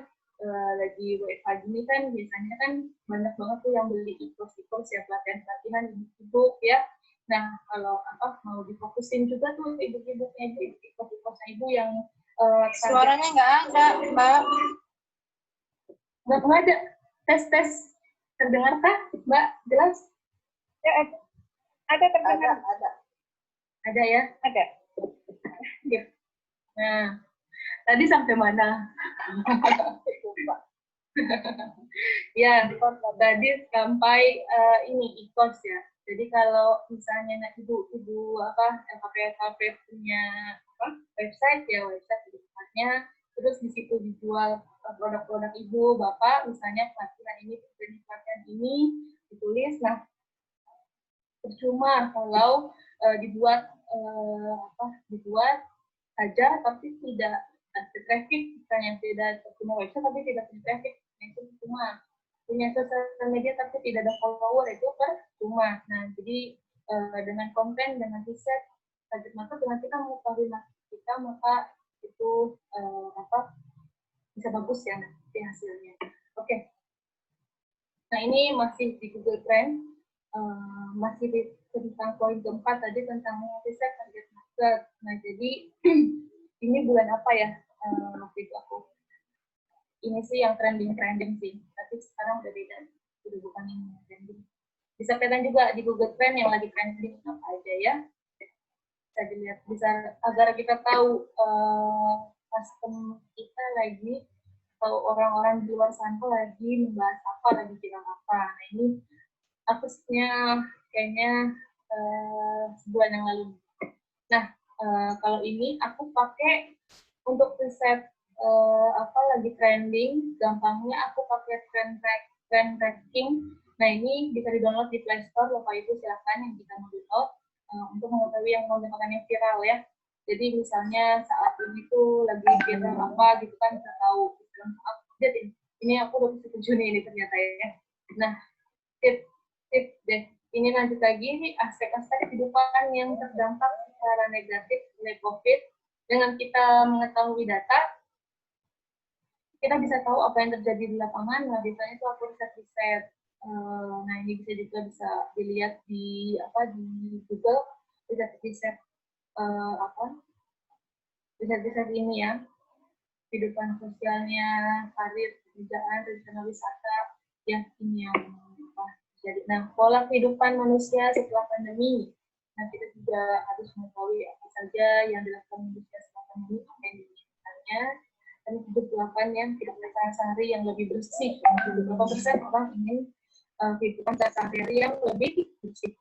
lagi WFH gini kan biasanya kan banyak banget tuh yang beli e-course ya, pelatihan di e-book ya. Nah, kalau mau difokusin juga tuh ibu-ibunya e-course ibu yang suaranya nggak ada, Mbak. Nggak ada. Tes terdengar kah, Mbak? Jelas? Ya, ada terdengar. Ada ya? Ada. Ya. Nah, tadi sampai mana? Ya, tadi sampai ini e-course ya. Jadi kalau misalnya ibu LKP punya website ya, website di depannya, terus di situ dijual produk-produk ibu, bapak, misalnya pelatihan ini ditulis. Nah, percuma kalau dibuat saja tapi tidak traffic, misalnya tidak punya website tapi tidak punya traffic, nah itu cuma punya sosial media tapi tidak ada follower, itu percuma. Nah, jadi dengan konten, dengan riset, target market, dengan kita mengetahui market kita, maka itu bisa bagus ya nanti hasilnya. Oke. Nah, ini masih di Google Trend, masih di tentang poin keempat tadi tentang riset target market. Nah, jadi ini bulan apa ya? Waktu itu aku ini sih yang trending sih, tapi sekarang udah beda, udah bukan yang trending. Bisa kelihatan juga di Google Trend yang lagi trending apa aja ya, bisa dilihat, bisa agar kita tahu custom kita lagi, atau orang-orang di luar sana lagi membahas apa, lagi bilang apa. Nah, ini kasusnya kayaknya sebulan yang lalu. Nah, kalau ini aku pakai untuk riset lagi trending, gampangnya aku pakai trend tracking. Nah, ini bisa di-download di Play Store, Bapak Ibu silakan yang kita mau download untuk mengetahui yang konten-konten yang viral ya. Jadi misalnya saat ini tuh lagi viral apa gitu kan, kita tahu. Jadi ini aku udah bisa Juni ini ternyata ya. Nah, tip deh. Ini lanjut lagi aspek-aspek kehidupan yang terdampak secara negatif oleh COVID. Dengan kita mengetahui data, kita bisa tahu apa yang terjadi di lapangan. Nah, biasanya itu aku riset. Nah, ini bisa dilihat di Google, riset riset ini ya, kehidupan sosialnya, karir, pekerjaan, rencana wisata, ya ini yang jadi. Nah, pola kehidupan manusia setelah pandemi. Nah, kita juga harus mengetahui apa saja yang dilakukan manusia setelah pandemi, apa yang dilakukannya, dan hidup yang tidak sehari-hari yang lebih bersih. Berapa persen orang ingin kehidupan sehari-hari yang lebih bersih.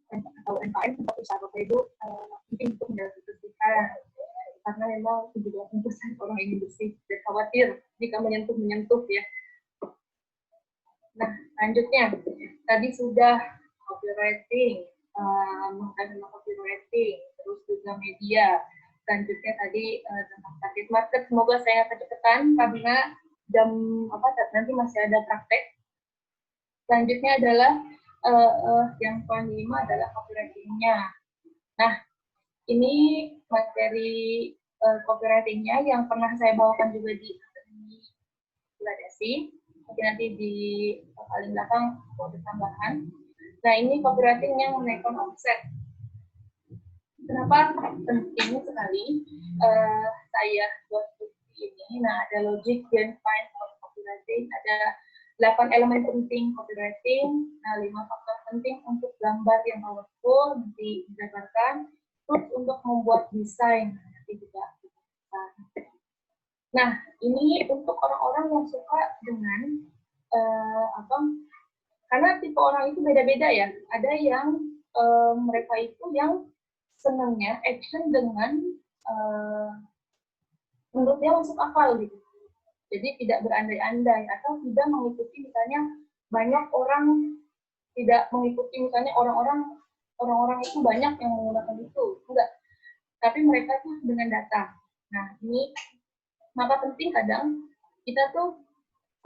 Atau UMKM tempat usaha Bapak Ibu mungkin untuk menjaga kebersihan, karena memang 70% orang ingin bersih dan khawatir jika menyentuh ya. Nah, lanjutnya tadi sudah copywriting, mengenai copywriting, terus juga media. Selanjutnya tadi tentang target market. Semoga saya kecepatan karena jam nanti masih ada praktek. Selanjutnya adalah yang poin 5 adalah copywriting-nya. Nah, ini materi copywriting-nya yang pernah saya bawakan juga di Akademi Gradasi. Mungkin nanti di paling belakang ada tambahan. Nah, ini copywriting yang menaikkan omset. Kenapa penting sekali saya buat ini? Nah, ada logic dan find of copywriting, ada 8 elemen penting copywriting, nah 5 faktor penting untuk gambar yang powerful nanti dijabarkan, terus untuk membuat desain nanti juga. Nah, ini untuk orang-orang yang suka dengan karena tipe orang itu beda-beda ya. Ada yang mereka itu yang senangnya action dengan menurut dia masuk akal gitu. Jadi tidak berandai-andai atau tidak mengikuti misalnya banyak orang tidak mengikuti misalnya orang-orang itu banyak yang menggunakan itu, enggak. Tapi mereka tuh dengan data. Nah, ini maka penting kadang kita tuh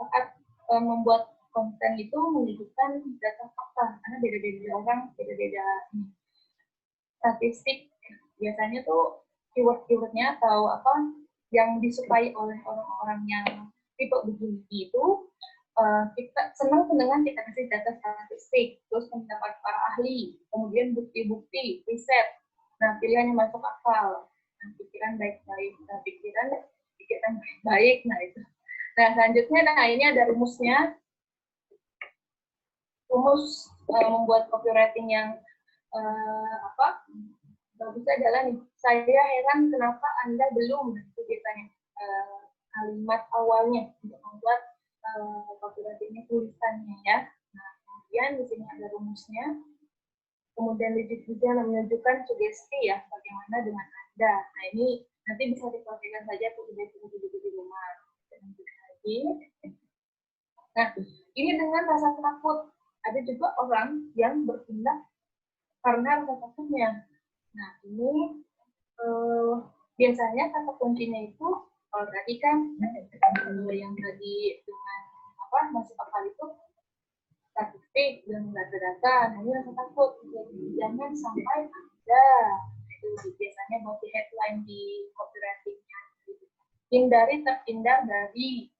saat membuat konten itu menunjukkan data fakta karena beda-beda orang, beda-beda statistik. Biasanya tuh keyword-keywordnya atau yang disukai oleh orang-orang yang tipe begini itu kita senang dengan kita kasih data statistik, terus pendapat para ahli, kemudian bukti-bukti, riset. Nah, pilihan yang masuk akal, nah, pikiran baik-baik, nah, pikiran baik-baik, nah itu. Nah, selanjutnya, nah ini ada rumusnya. Rumus membuat copywriting yang bagusnya adalah nih, saya heran kenapa Anda belum itu biasanya kalimat awalnya untuk membuat copywritingnya tulisannya ya. Nah, kemudian di sini ada rumusnya. Kemudian juga menunjukkan sugesti ya, bagaimana dengan Anda. Nah, ini nanti bisa dipraktikkan saja di rumah. Lagi. Nah, ini dengan rasa takut. Ada juga orang yang bertindak karena rasa takutnya. Nah, ini biasanya kata kuncinya itu kalau tadi kan yang tadi dengan apa masuk akal itu statistik dan data-data, nah ini rasa takut. Jadi jangan sampai ada itu biasanya buat di headline di copywriting-nya. Hindari terhindar dari,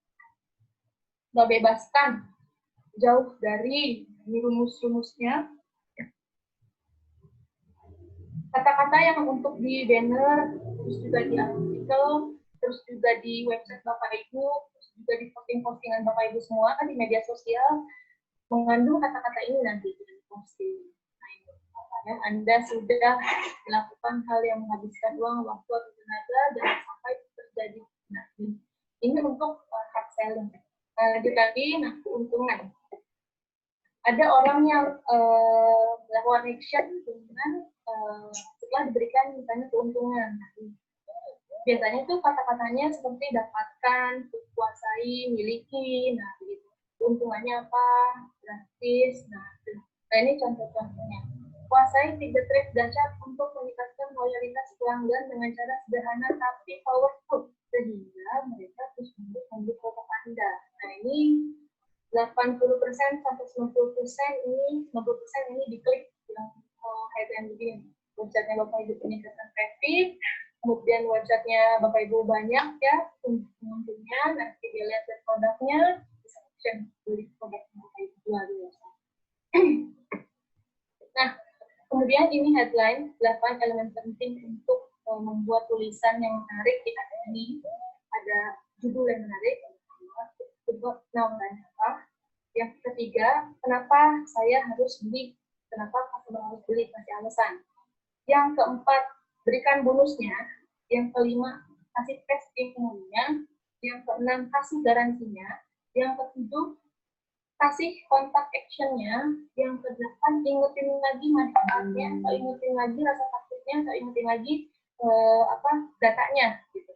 nggak bebaskan, jauh dari rumus-rumusnya. Kata-kata yang untuk di banner, terus juga di artikel, terus juga di website Bapak Ibu, terus juga di posting-postingan Bapak Ibu semua kan di media sosial, mengandung kata-kata ini nanti di posting. Nah, ini makanya Anda sudah melakukan hal yang menghabiskan uang, waktu, atau tenaga, jangan sampai terjadi. Nah, ini untuk hard selling. Nah, lanjut lagi, nah keuntungan. Ada orang yang melakukan action dengan setelah diberikan misalnya keuntungan. Biasanya tuh kata-katanya seperti dapatkan, kuasai, miliki, nah begitu. Keuntungannya apa? Gratis. Nah ini contoh-contohnya. Kuasai 3 trik dasar untuk meningkatkan loyalitas pelanggan dengan cara sederhana tapi powerful sehingga mereka terus membeli produk Anda. Nah ini 80% sampai 90% ini diklik yang headline begini. Websitenya Bapak Ibu peningkatan traffic, kemudian websitenya Bapak Ibu banyak ya pengunjungnya, nanti dia lihat produknya, bisa action beli produknya Bapak Ibu jual di website. Nah, kemudian ini headline 8 elemen penting untuk membuat tulisan yang menarik di ini. Ada judul yang menarik, apa? Yang ketiga, kenapa saya harus beli? Kenapa customer harus beli? Kasih alasan. Yang keempat, berikan bonusnya. Yang kelima, kasih testimoninya. Yang keenam, kasih garansinya. Yang ketujuh, kasih kontak actionnya. Yang kedelapan, ingetin lagi manfaatnya. Atau ingetin lagi rasa takutnya. Atau ingetin lagi datanya. Gitu.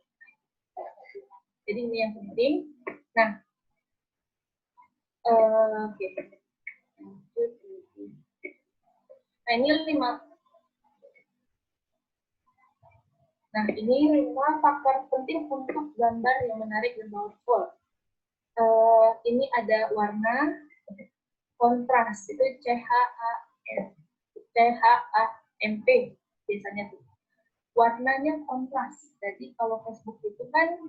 Jadi ini yang penting. Nah, oke. Nah, ini 5. Nah, ini 5 faktor penting untuk gambar yang menarik dan powerful. Ini ada warna, kontras, itu CHAMP biasanya tuh. Warnanya kontras. Jadi kalau Facebook itu kan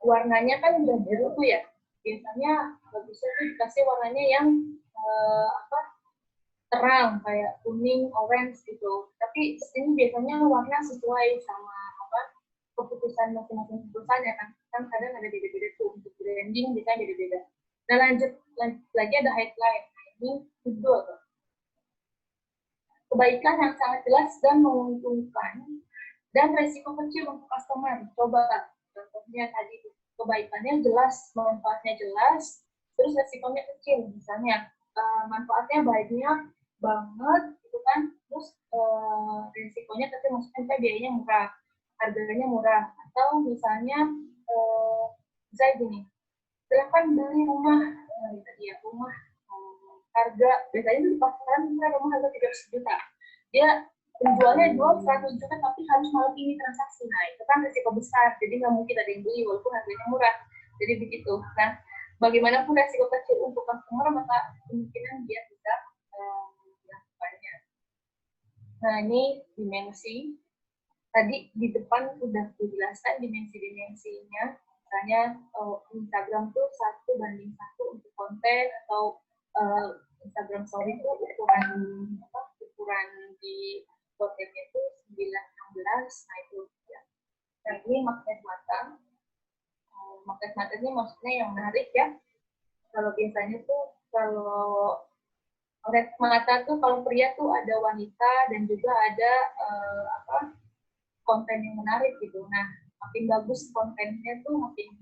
warnanya kan udah biru tuh ya. Biasanya bagusnya tuh dikasih warnanya yang terang kayak kuning, orange gitu. Tapi ini biasanya warna sesuai sama keputusan masing-masing perusahaan ya kan kadang ada beda-beda tuh untuk branding bisa beda-beda. Nah lanjut lagi ada headline. Ini judul. Kebaikan yang sangat jelas dan menguntungkan dan resiko kecil untuk customer. Coba contohnya tadi kebaikannya jelas, manfaatnya jelas, terus resikonya kecil. Misalnya manfaatnya banyak banget gitu kan, terus risikonya kecil, maksudnya biayanya murah, harganya murah, atau misalnya misalnya gini, silakan beli rumah, rumah harga biasanya di pasaran misalnya rumah harga 300 juta, dia penjualnya jual 100 juta tapi harus malam ini transaksi, nah itu kan risiko besar, jadi nggak mungkin ada yang beli walaupun harganya murah, jadi begitu. Nah bagaimanapun resiko kecil untuk customer, maka kemungkinan dia bisa melakukannya. Nah ini dimensi. Tadi di depan udah dijelaskan dimensi-dimensinya. Misalnya Instagram tuh 1:1 untuk konten, atau Instagram Story itu ukuran di kontennya itu 9:16. Nah itu ya. Nah ini magnet mata. Magnet mata ini maksudnya yang menarik ya. Kalau biasanya tuh kalau magnet mata tuh kalau pria tuh ada wanita dan juga ada konten yang menarik gitu. Nah, makin bagus kontennya tuh makin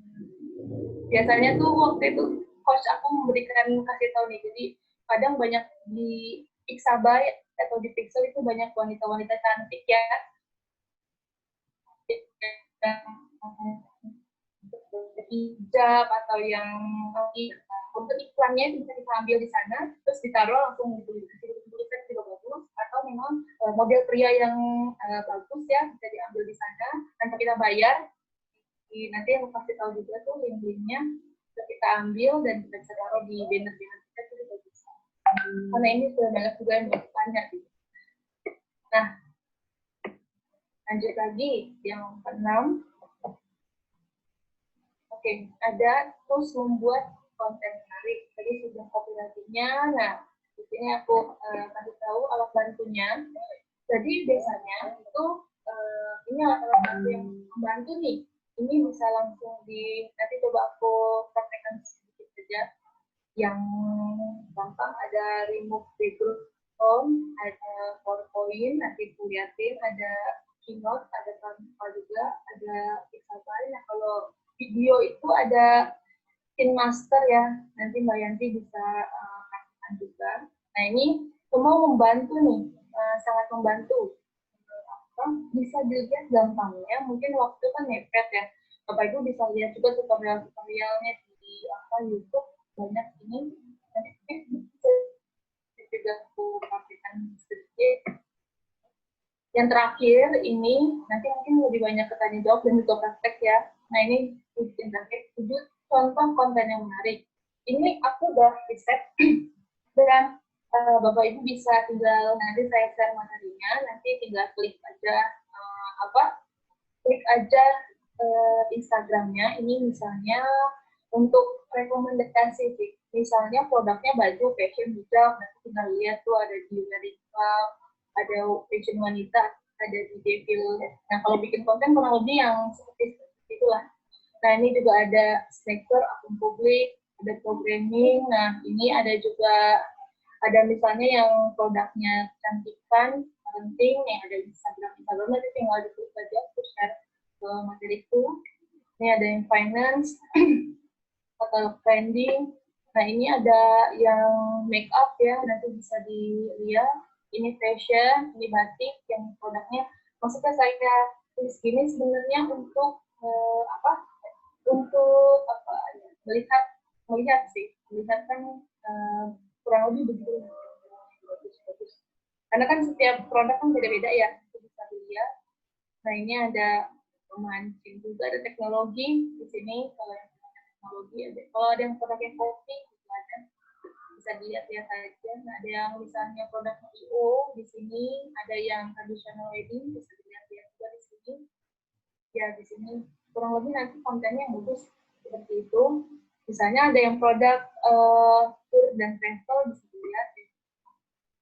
biasanya tuh waktu itu coach aku memberikan kasih tahu nih. Jadi kadang banyak di Pixabay atau di Pixel itu banyak wanita-wanita cantik ya. Hijab atau yang untuk iklannya bisa kita ambil di sana, terus ditaruh langsung dituliskan juga bagus, atau memang model pria yang bagus ya, bisa diambil di sana tanpa kita bayar. Nanti aku kasih tahu juga tuh link-linknya, bisa kita ambil dan kita bisa taruh di banner-banner kita juga bisa. Karena ini sudah banyak juga yang bertanya gitu. Nah, lanjut lagi yang keenam. Oke, ada tools membuat konten menarik. Jadi sudah copywriting-nya. Nah, di sini aku kasih tahu alat bantunya. Jadi biasanya itu ini alat bantu yang membantu nih. Ini bisa langsung nanti coba aku praktekkan sedikit saja. Yang gampang ada remove background tone, ada PowerPoint, nanti aku liatin, ada Keynote, ada Canva juga, ada Pixabay. Nah, kalau video itu ada Master ya, nanti Mbak Yanti bisa praktekkan juga. Nah, ini semua membantu nih, sangat membantu. Bisa dilihat gampangnya, mungkin waktu kan mepet ya. Bapak Ibu bisa lihat juga tutorial-tutorialnya di YouTube, banyak ini. Nanti juga aku praktekkan sedikit. Yang terakhir ini, nanti mungkin lebih banyak bertanya jawab dan juga praktek ya. Nah, ini yang terakhir, 7 contoh konten yang menarik. Ini aku udah riset, dan Bapak Ibu bisa tinggal, nanti saya share materinya, nanti tinggal klik aja, klik aja Instagramnya, ini misalnya untuk rekomendasi sih. Misalnya produknya baju, fashion, hijab, nanti tinggal lihat tuh ada di Amerika, ada fashion wanita, ada di Devil. Nah, kalau bikin konten kurang lebih yang seperti itulah. Nah, ini juga ada snacker, akun publik, ada programming. Nah, ini ada juga, ada misalnya yang produknya kecantikan, penting, yang ada di Instagram nanti tinggal diklik saja, aku share ke materiku. Ini ada yang finance, atau trending. Nah, ini ada yang make up ya, nanti bisa dilihat. Ini fashion, ini batik, yang produknya. Maksudnya saya tulis gini sebenarnya untuk melihat sih, melihat kan kurang lebih begitu. Bagus. Karena kan setiap produk kan beda-beda ya, itu bisa dilihat. Nah, ini ada pemancing juga, ada teknologi di sini. Kalau yang teknologi ada, kalau ada yang produknya kopi, itu ada. Bisa dilihat-lihat aja. Nah, ada yang misalnya produk IO di sini, ada yang traditional wedding, bisa dilihat-lihat juga di sini. Ya, di sini kurang lebih nanti kontennya yang bagus seperti itu. Misalnya ada yang produk tour dan travel, bisa dilihat.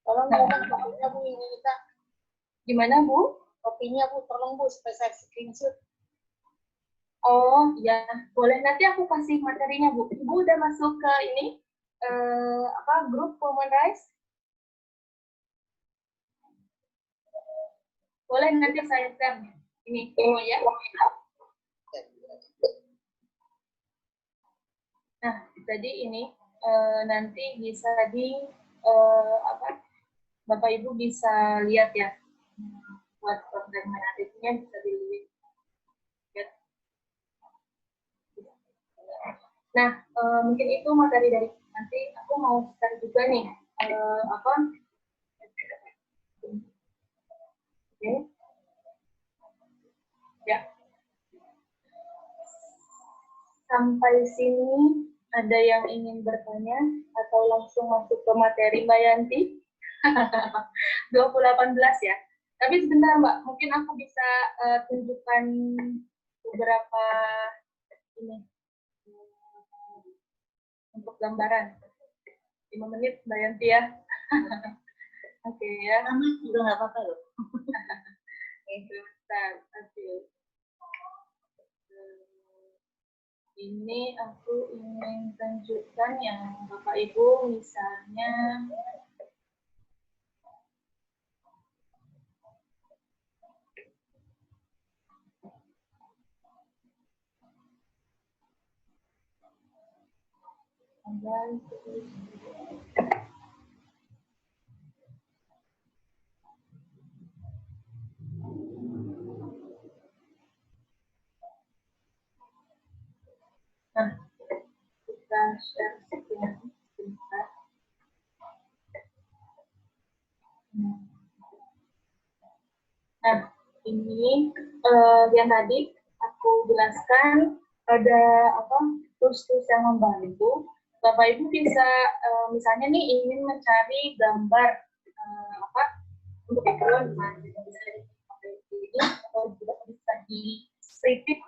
Tolong kopinya Bu, ini kita. Gimana Bu? Kopinya Bu, tolong Bu, supaya saya screenshot. Oh ya, boleh, nanti aku kasih materinya Bu. Ibu udah masuk ke ini grup Women Rise? Boleh, nanti saya share ini ya. Nah, jadi ini nanti bisa Bapak Ibu bisa lihat ya, buat konten menariknya bisa dilihat. Nah, mungkin itu materi dari nanti. Aku mau share juga nih Oke. Ya. Sampai sini ada yang ingin bertanya atau langsung masuk ke materi Mbak Yanti? 2018 ya. Tapi sebentar Mbak, mungkin aku bisa tunjukkan beberapa ini untuk gambaran. 5 menit Mbak Yanti ya. Oke ya. Lama juga nggak apa-apa loh. Bentar, ini aku ingin tunjukkan yang Bapak Ibu misalnya nah, kita share screen sebentar. ini yang tadi aku jelaskan ada tools-tools yang membantu. Bapak Ibu bisa misalnya nih ingin mencari gambar untuk background, bisa dipakai ini atau juga bisa di preview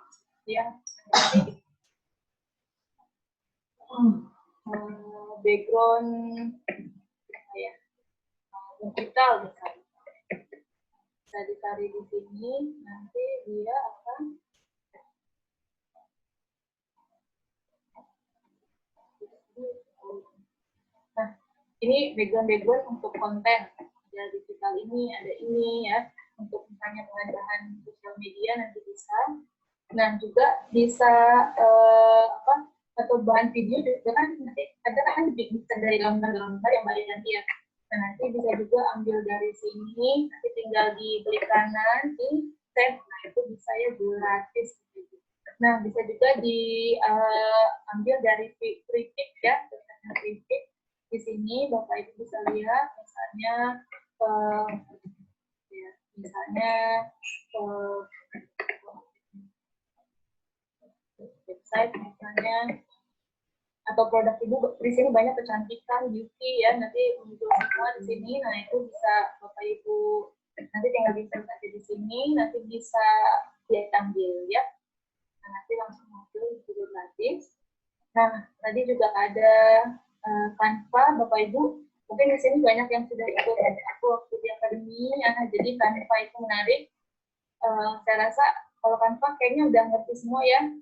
ya. Background ya digital misalnya. Bisa dicari di sini, nanti dia akan nah ini background untuk konten ya digital ini ada ini ya untuk misalnya pengadaan sosial media nanti bisa. Nah juga bisa atau bahan video juga kan nanti ada kan bisa dari gambar-gambar yang banyak nanti ya. Nah, nanti bisa juga ambil dari sini, nanti tinggal diklik kanan, di save, nah itu bisa ya gratis. Nah, bisa juga diambil dari free pick ya, free pick. Di sini Bapak Ibu bisa lihat, misalnya, website misalnya, atau produk Ibu di sini banyak kecantikan beauty ya, nanti muncul semua di sini. Nah itu bisa Bapak Ibu nanti tinggal di-search aja di sini, nanti bisa diambil ya. Nah, nanti langsung muncul juga gratis. Nah tadi juga ada Canva Bapak Ibu, mungkin di sini banyak yang sudah ikut aku waktu di akademi ya. Jadi Canva itu menarik. Saya rasa kalau Canva kayaknya udah ngerti semua ya.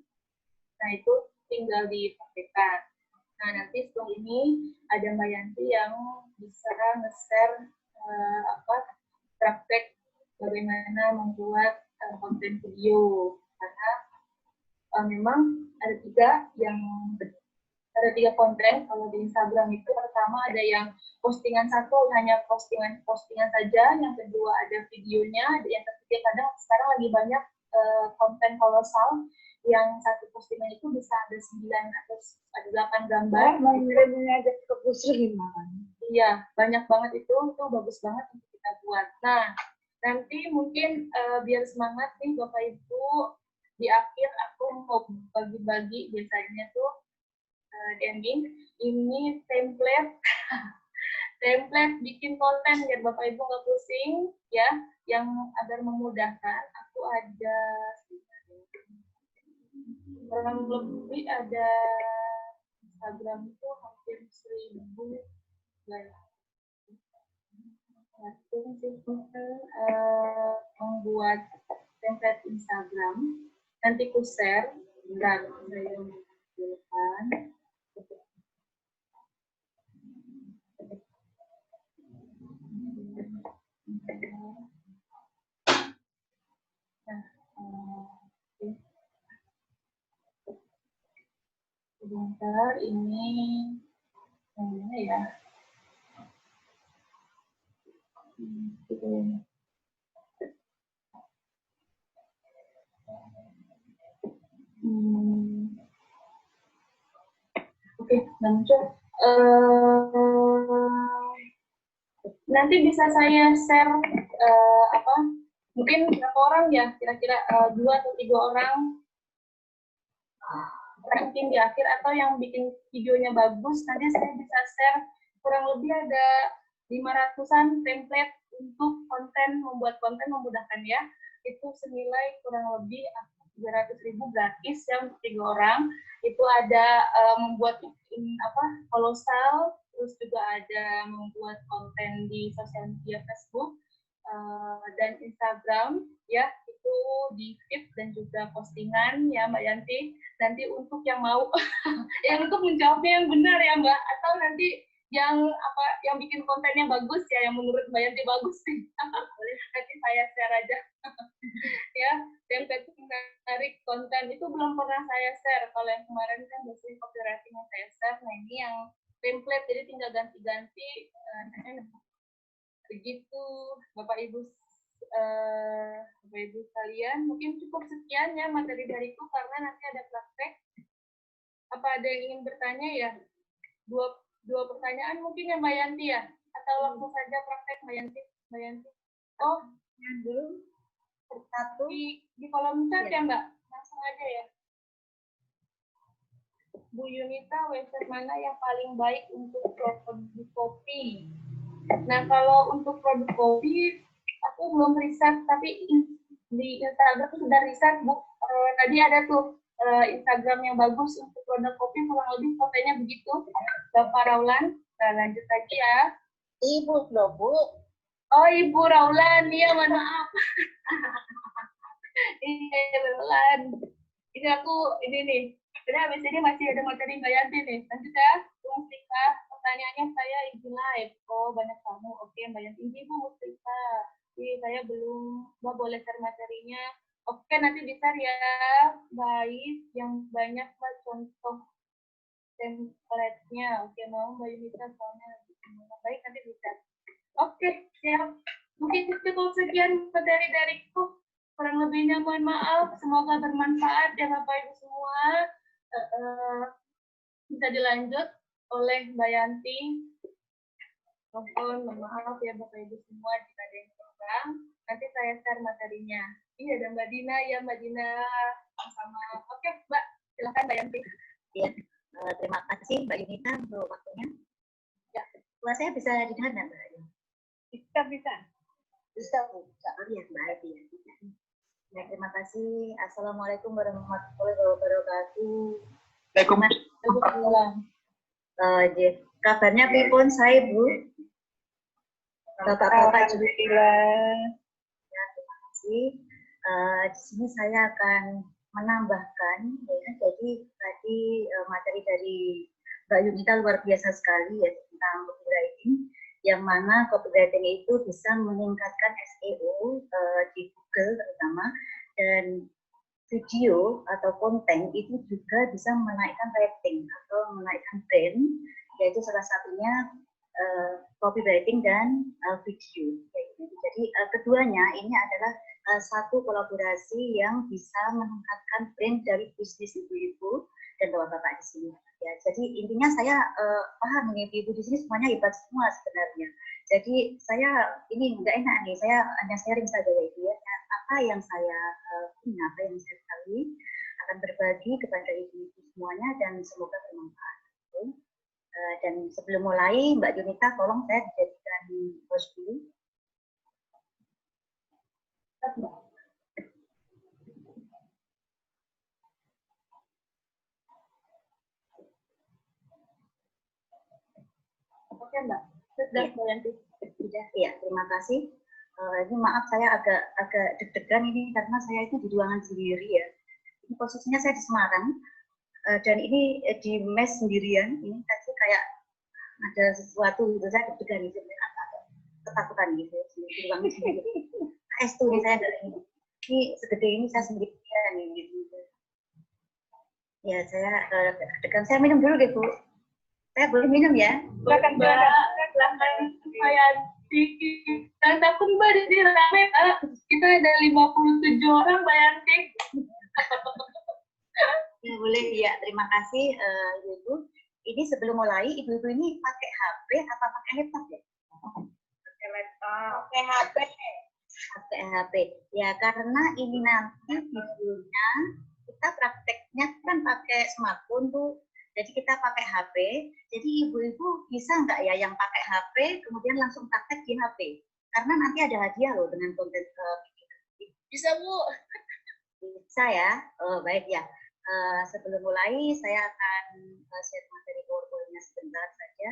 Nah itu tinggal dipraktekkan. Nah, nanti setelah ini ada Mbak Yanti yang bisa nge-share praktek bagaimana membuat konten video. Karena memang ada tiga konten kalau di Instagram itu. Pertama ada yang postingan satu hanya postingan saja, yang kedua ada videonya, yang ketiga kadang sekarang lagi banyak konten kolosal yang satu postingan itu bisa ada 9 atau ada 8 gambar. Mengirimnya aja ke Pusriman. Iya, banyak banget itu bagus banget untuk kita buat. Nah, nanti mungkin biar semangat nih Bapak Ibu, di akhir aku mau bagi-bagi biasanya tuh di ending, ini template bikin konten biar Bapak Ibu nggak pusing ya, yang agar memudahkan. Aku ada kurang lebih ada Instagram itu hampir 1000 membuat template Instagram. Nanti ku share dan saya menunjukkan. Sebentar, ini mana ya? Oke, muncul. Nanti bisa saya share mungkin berapa orang ya, kira-kira 2 atau 3 orang ranking di akhir, atau yang bikin videonya bagus, nanti saya bisa share kurang lebih ada 500-an template untuk membuat konten memudahkan ya. Itu senilai kurang lebih 300.000 gratis ya untuk 3 orang. Itu ada membuat kolosal, terus juga ada membuat konten di sosial media Facebook dan Instagram ya, itu di feed dan juga postingan ya Mbak Yanti. Nanti untuk yang mau yang untuk menjawabnya yang benar ya Mbak, atau nanti yang bikin kontennya bagus ya, yang menurut Mbak Yanti bagus sih. Nanti saya share aja. Ya, yang menarik konten itu belum pernah saya share. Kalau yang kemarin kan biasanya copywriting yang saya share. Nah ini yang template, jadi tinggal ganti-ganti. Begitu Bapak Ibu sekalian, mungkin cukup sekian ya materi dariku karena nanti ada praktek. Apa ada yang ingin bertanya ya? Dua pertanyaan mungkin ya Mbak Yanti ya? Atau langsung saja praktek Mbak Yanti? Oh, dulu. Satu. Di kolom chat Iya. ya Mbak, langsung aja ya. Bu Yunita, website mana yang paling baik untuk produk kopi? Nah, kalau untuk produk kopi, aku belum riset, tapi di Instagram sudah riset, Bu. Tadi ada tuh Instagram yang bagus untuk produk kopi, kurang lebih fotonya begitu. Bapak Raulan, nah, lanjut lagi ya. Ibu loh, Bu. Oh, Ibu Raulan, iya, mohon maaf. Iya, Raulan. Ini aku, ini nih. Jadi habis ini masih ada materi Mbak Yanti nih. Lanjut ya, Bu Mustika. Pertanyaannya saya izin live. Oh, banyak kamu. Oke, Mbak Yanti. Ini Bu Mustika. Jadi saya belum, Mbak boleh share materinya. Oke, nanti bisa ya. Baik, yang banyak Mbak contoh template-nya. Oke, mau Mbak Yunita soalnya. Baik, nanti bisa. Oke, siap. Mungkin cukup sekian materi dariku. Kurang lebihnya mohon maaf. Semoga bermanfaat ya Bapak Ibu semua. Bisa dilanjut oleh Mbak Yanti. Mohon maaf ya Bapak Ibu semua jika ada yang kurang. Nanti saya share materinya. Iya, ada Mbak Dina. Ya, Mbak Dina. Sama. Oke, Mbak. Silakan Mbak Yanti. Ya, terima kasih Mbak Yunita untuk waktunya. Ya, suara saya bisa didengar nggak Mbak? Bisa, bisa. Bisa, Bu. Oh iya, Mbak Adi ya. Ya, terima kasih. Assalamualaikum warahmatullahi wabarakatuh. Waalaikumsalam. Kabarnya pripun saya, Bu? Bapak-bapak juga. Ya, terima kasih. Di sini saya akan menambahkan, ya, jadi tadi materi dari Mbak Yunita luar biasa sekali ya tentang copywriting, yang mana copywriting itu bisa meningkatkan SEO di Google terutama, dan video atau konten itu juga bisa menaikkan rating atau menaikkan brand, yaitu salah satunya copywriting dan video. Jadi keduanya ini adalah satu kolaborasi yang bisa meningkatkan brand dari bisnis ibu-ibu dan bapak-bapak di sini. Ya, jadi intinya saya paham nih ibu di sini semuanya hebat semua sebenarnya. Jadi saya ini nggak enak nih, saya hanya sharing saja ya ibu ya. Apa yang saya punya, apa yang saya ketahui akan berbagi kepada ibu-ibu semuanya dan semoga bermanfaat. Dan sebelum mulai, Mbak Yunita, tolong saya dijadikan host dulu. Oke, Mbak. Sudah, Mbak Yanti. Sudah, ya. Terima kasih. Ini maaf saya agak deg-degan ini karena saya itu di ruangan sendiri ya. Ini posisinya saya di Semarang dan ini di mes sendirian. Ini tadi kayak ada sesuatu gitu, saya deg-degan gitu, agak ketakutan gitu di ruangan sendiri. S2 ini saya nggak ini segede ini saya sendirian gitu. Ya saya deg-degan. Saya minum dulu gitu. Saya boleh minum ya? Silakan Mbak. Silakan Mbak Yanti. Dan takut Mbak di sini rame Mbak. Kita ada 57 orang Mbak Yanti. Ya boleh ya. Terima kasih Ibu. Ini sebelum mulai ibu-ibu ini pakai HP apa pakai laptop ya? Pakai laptop. Pakai HP. Pakai HP. Ya karena ini nanti videonya kita prakteknya kan pakai smartphone tuh. Jadi kita pakai HP, jadi ibu-ibu bisa nggak ya yang pakai HP, kemudian langsung praktek di HP? Karena nanti ada hadiah loh dengan konten video. Bisa Bu. Bisa ya? Oh baik ya. Sebelum mulai, saya akan share materi PowerPoint-nya sebentar saja.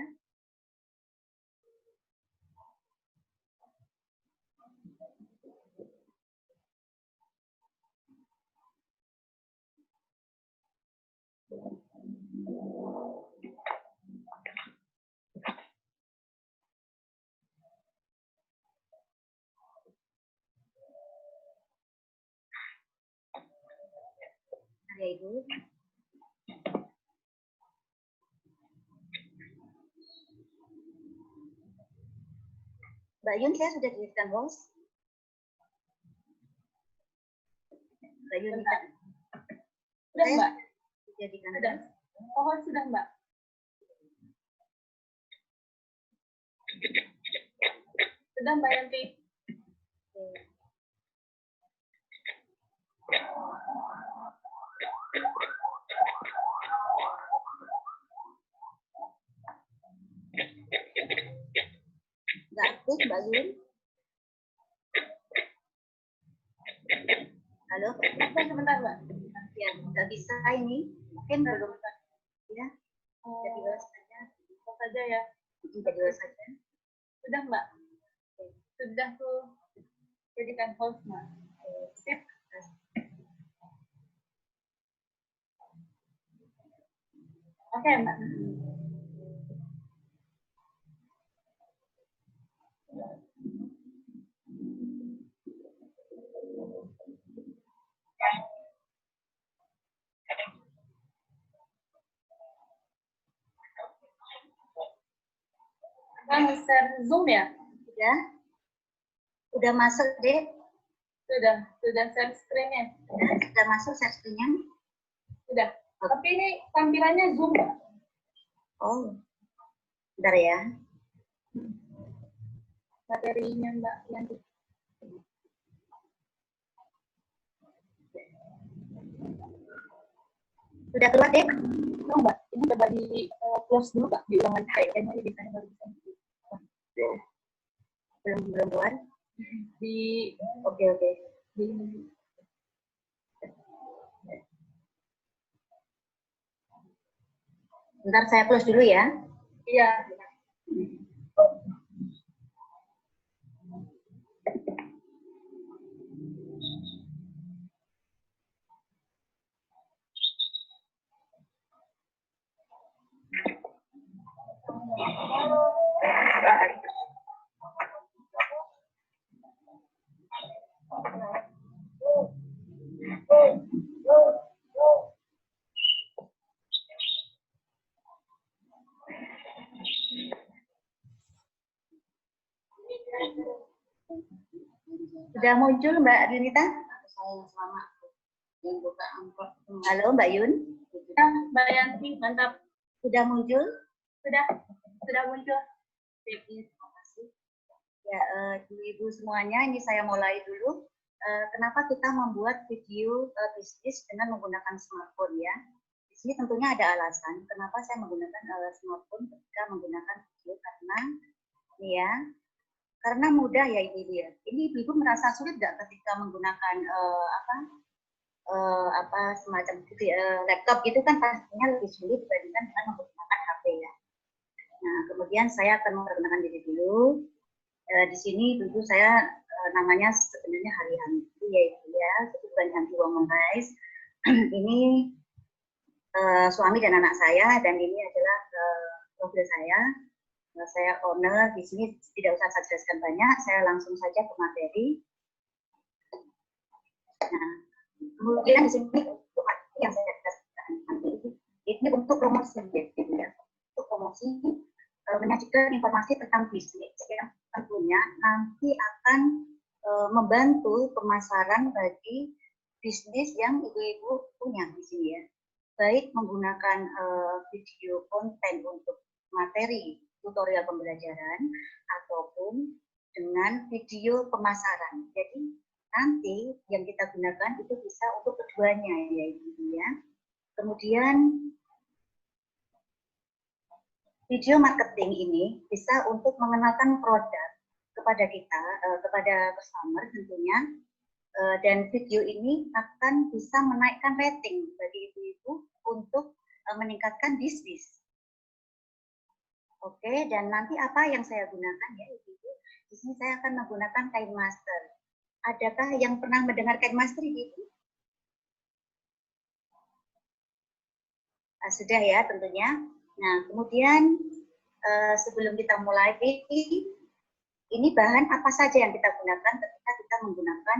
Ya Ibu. Mbak Yun, saya sudah dijadikan host. Mbak Yun, Sudah Mbak. dijadikan Sudah. Oh sudah Mbak. Sudah Mbak Yanti. Yun? Halo? Sebentar, Mbak. Ya, nggak bisa ini. Mungkin belum. Ya, jadi saja. Saja ya. Jadi saja. Sudah, Mbak. Sudah tuh. Jadikan host, Mbak. Sip. Oke, Mbak. Kan share Zoom ya? Udah masuk, Dek? Sudah share screen-nya. Sudah masuk share screen-nya? Sudah. Tapi ini tampilannya Zoom, Mbak. Oh, bentar ya. Materinya, Mbak, nanti. Sudah keluar, Dek? Oh, Mbak, ini coba di close dulu, Mbak, di ulangan kayaknya bisa baru bisa. Belum keluar? Di Oke. di Bentar saya close dulu ya. iya. Sudah muncul Mbak Rinita? Halo Mbak Yun? Ya, Mbak Yanti, mantap. Sudah muncul? Sudah muncul. Terima kasih. Ya, Ibu semuanya, ini saya mulai dulu. Kenapa kita membuat video bisnis dengan menggunakan smartphone ya? Di sini tentunya ada alasan kenapa saya menggunakan smartphone ketika menggunakan video, karena ini ya, karena mudah ya Ibu ya. Ini Ibu merasa sulit nggak ketika menggunakan semacam laptop gitu kan pastinya lebih sulit dibandingkan dengan menggunakan HP ya. Nah, kemudian saya akan memperkenalkan diri dulu. Di sini tentu saya namanya sebenarnya Haryanti ya, itu bukan Yanti Wongmengkais. Ini suami dan anak saya, dan ini adalah profil saya. Saya owner di sini, tidak usah saya jelaskan banyak, saya langsung saja ke materi. Nah, kemudian di sini yang saya jelaskan ini untuk promosi ya, untuk promosi menyajikan informasi tentang bisnis yang tentunya nanti akan membantu pemasaran bagi bisnis yang ibu-ibu punya di sini ya, baik menggunakan video konten untuk materi tutorial pembelajaran ataupun dengan video pemasaran. Jadi nanti yang kita gunakan itu bisa untuk keduanya ya Ibu ya. Kemudian video marketing ini bisa untuk mengenalkan produk kepada kita, kepada customer tentunya, dan video ini akan bisa menaikkan rating bagi ibu-ibu untuk meningkatkan bisnis. Oke, dan nanti apa yang saya gunakan ya ibu-ibu? Di sini saya akan menggunakan KineMaster. Adakah yang pernah mendengar KineMaster ibu? Sudah ya tentunya. Nah, kemudian sebelum kita mulai, ini bahan apa saja yang kita gunakan ketika kita menggunakan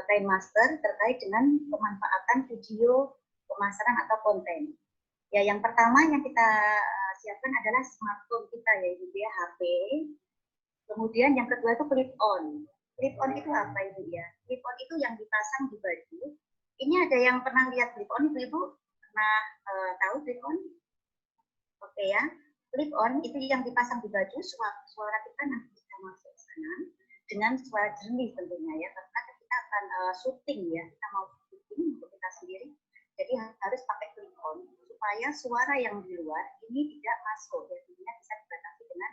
KineMaster terkait dengan pemanfaatan video pemasaran atau konten. Ya, yang pertama yang kita siapkan adalah smartphone kita yaitu ya HP. Kemudian yang kedua itu clip on. Clip on itu apa Ibu ya? Clip on itu yang dipasang di baju. Ini ada yang pernah lihat clip on Ibu? Pernah tahu clip on? Oke ya. Clip on itu yang dipasang di baju, suara kita nanti bisa masuk ke sana dengan suara jernih tentunya ya, karena kita akan syuting ya, kita mau syuting untuk kita sendiri, jadi harus pakai clip on supaya suara yang di luar ini tidak masuk, jadi bisa dibatasi dengan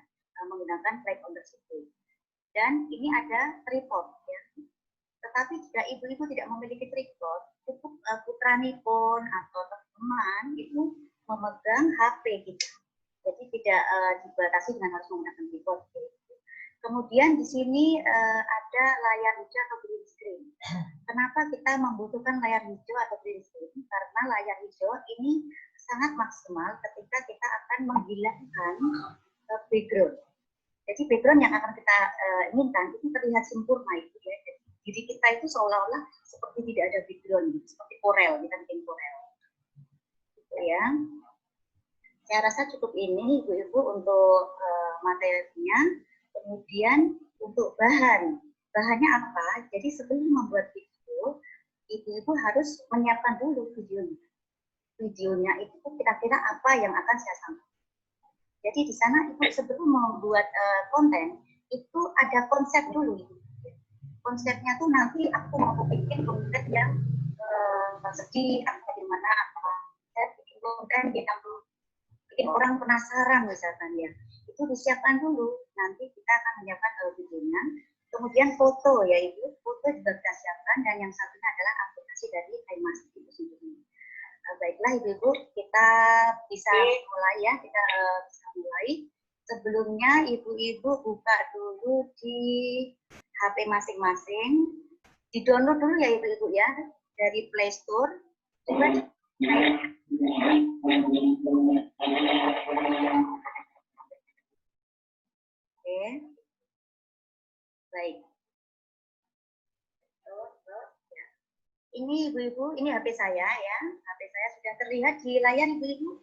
menggunakan clip on tersebut. dan ini ada tripod ya. Tetapi jika ibu-ibu tidak memiliki tripod, cukup putranipun atau teman itu memegang HP kita. Jadi tidak dibatasi dengan harus menggunakan tripod. Kemudian di sini ada layar hijau atau green screen. Kenapa kita membutuhkan layar hijau atau green screen? Karena layar hijau ini sangat maksimal ketika kita akan menghilangkan background. Jadi background yang akan kita inginkan itu terlihat sempurna itu ya. Jadi diri kita itu seolah-olah seperti tidak ada background, gitu. Seperti korel, kita bikin korel. Gitu ya. Saya rasa cukup ini ibu-ibu untuk materinya. Kemudian untuk bahannya apa? Jadi sebelum membuat video, ibu-ibu harus menyiapkan dulu videonya. Videonya itu kira-kira apa yang akan saya sampaikan. Jadi di sana ibu sebelum membuat konten itu ada konsep dulu. Konsepnya tuh nanti aku mau bikin konten yang sedih atau gimana? Saya bikin konten yang bikin orang penasaran misalkan ya. Itu disiapkan dulu. Nanti kita akan menyiapkan videonya. Kemudian foto ya ibu, foto juga kita siapkan dan yang satunya adalah aplikasi dari KineMaster itu sendiri. Baiklah ibu-ibu, kita bisa mulai ya, kita bisa mulai. Sebelumnya ibu-ibu buka dulu di HP masing-masing, di-download dulu ya ibu-ibu ya dari Play Store. Coba Oke, baik. Ini ibu-ibu, ini HP saya ya. HP saya sudah terlihat di layar ibu-ibu.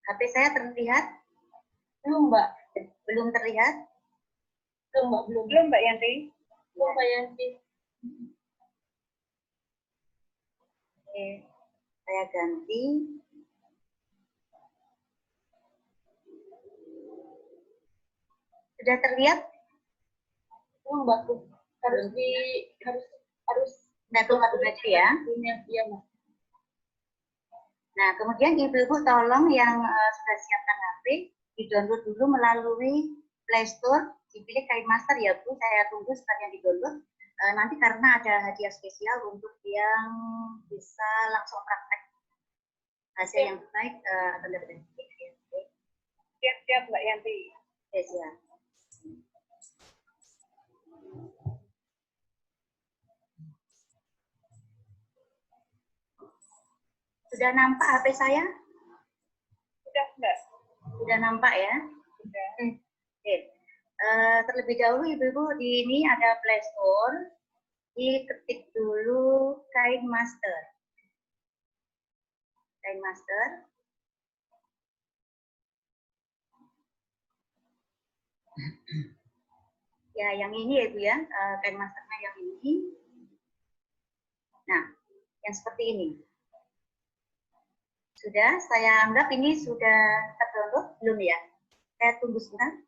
HP saya terlihat? Belum, Mbak. Belum terlihat? Belum, Mbak. Belum, Mbak Yanti. Belum, Mbak Yanti. Oke, saya ganti. Sudah terlihat? Belum, Mbak. Harus Nah, tunggu dulu ya. Iya, Mbak. Nah, kemudian ibu-ibu tolong yang sudah siapkan HP, di-download dulu melalui Play Store, dipilih KineMaster ya Bu, saya tunggu sekalian di-download. Nanti karena ada hadiah spesial untuk yang bisa langsung praktek hasil yang baik akan dapat. Siap-siap Mbak Yanti. Oke, siap. Sudah nampak HP saya? Sudah, Mbak. Sudah nampak ya? Sudah. Oke. Terlebih dahulu ibu-ibu di ini ada Play Store, diketik dulu KineMaster. KineMaster. Ya, yang ini ya ibu ya, KineMasternya yang ini. Nah, yang seperti ini. Sudah, saya anggap ini sudah terdownload belum ya? Saya tunggu sebentar.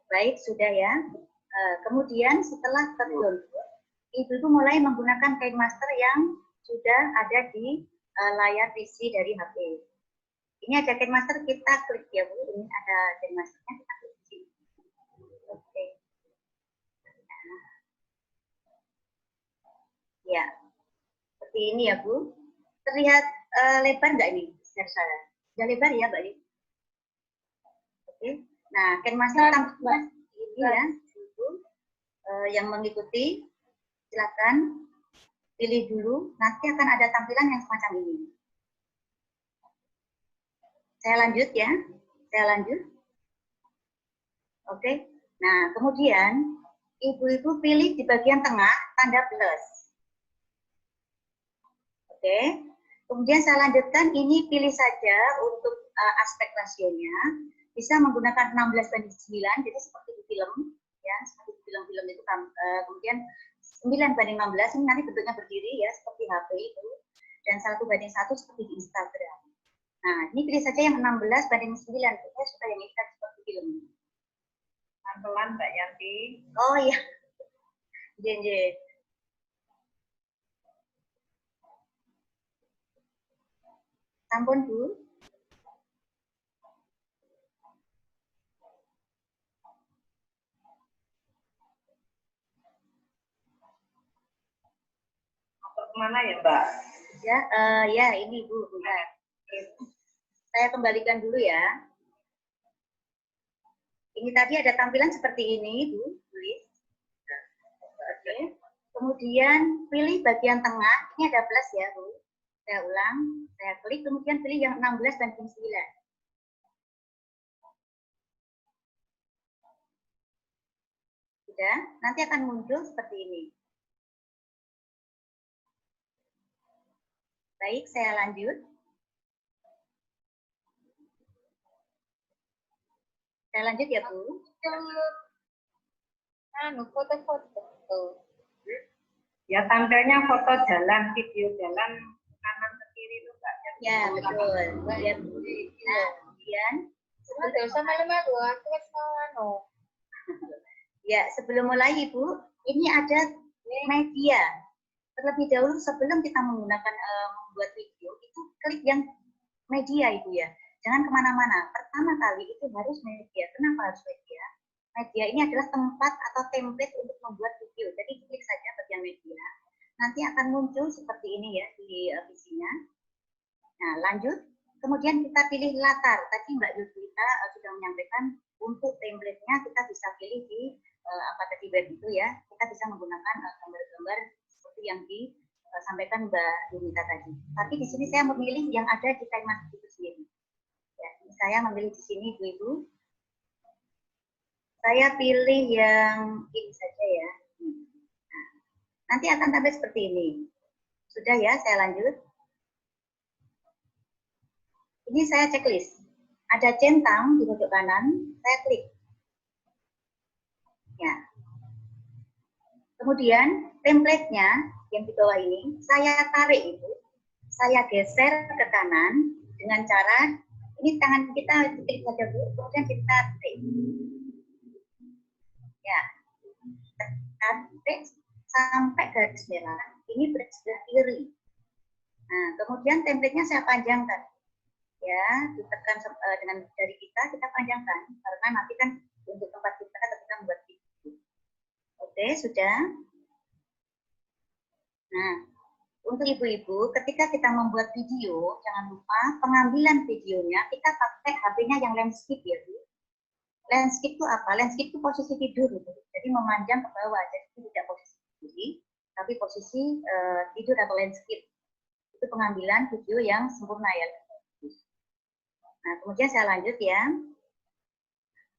Baik, sudah ya. Kemudian setelah terdownload, ibu-ibu mulai menggunakan KineMaster yang sudah ada di layar PC dari HP. Ini ada KineMaster, kita klik ya Bu. Ini ada KineMasternya, kita klik di sini. Oke. Ya, seperti ini ya Bu. Terlihat lebar nggak ini? Saya. Sudah lebar ya Mbak? Oke. Nah, KineMaster tampilan ini ya, Ibu. Yang mengikuti, silakan pilih dulu. Nanti akan ada tampilan yang semacam ini. Saya lanjut ya, saya lanjut. Oke. Nah, kemudian ibu-ibu pilih di bagian tengah tanda plus. Oke. Kemudian saya lanjutkan, ini pilih saja untuk aspek rasionya. Bisa menggunakan 16:9, jadi seperti di film, ya, seperti di film-film itu kan. Kemudian 9:16 ini nanti bentuknya berdiri ya seperti HP itu, dan 1:1 seperti di Instagram. Nah, ini pilih saja yang 16:9. Saya suka yang ini kan seperti film. Pelan Mbak Yanti. Oh iya. Jen. Sampun Bu. Kemana ya Mbak? Ya, ya ini Bu. Bentar. Saya kembalikan dulu ya. Ini tadi ada tampilan seperti ini, Bu. Tulis. Oke. Kemudian pilih bagian tengah. Ini ada plus ya, Bu. Saya ulang. Saya klik, kemudian pilih yang 16:9. Sudah. Nanti akan muncul seperti ini. Baik, saya lanjut. Saya lanjut ya, Bu. Foto-foto. Ya tampilnya foto jalan, video jalan kanan ke kiri itu Mbak. Ya, betul. Ya, Bu. Nah, kemudian ya, sebelum mulai Ibu, ini ada media. Terlebih dahulu sebelum kita menggunakan membuat video, itu klik yang media Ibu ya. Jangan kemana-mana. Pertama kali itu harus media. Kenapa harus media? Media ini adalah tempat atau template untuk membuat video. Jadi klik saja bagian media. Nanti akan muncul seperti ini ya di visinya. Nah, lanjut. Kemudian kita pilih latar. Tadi Mbak Yudhita sudah menyampaikan untuk template-nya kita bisa pilih di web itu ya. Kita bisa menggunakan gambar-gambar seperti yang disampaikan Mbak Yudhita tadi. Tapi di sini saya memilih yang ada di timeline itu sendiri. Ya, saya memilih di sini Ibu. Saya pilih yang ini saja ya. Nah, nanti akan tampil seperti ini. Sudah ya, saya lanjut. Ini saya checklist. Ada centang di pojok kanan, saya klik. Ya. Kemudian template-nya yang di bawah ini, saya tarik itu. Saya geser ke kanan dengan cara ini tangan kita klik saja Bu, kemudian kita tarik. Ya, tarik sampai garis merah. Ini bersebelah kiri. Nah, kemudian template-nya saya panjangkan. Ya, ditekan dengan jari kita panjangkan. Karena nanti kan untuk tempat kita ketika membuat video. Oke, sudah. Nah, untuk ibu-ibu, ketika kita membuat video, jangan lupa pengambilan videonya kita pakai HP-nya yang landscape ya, Bu. Landscape itu apa? Landscape itu posisi tidur, gitu. Jadi memanjang ke bawah, jadi tidak posisi kiri, tapi posisi tidur atau landscape. Itu pengambilan video yang sempurna ya. Nah, kemudian saya lanjut ya.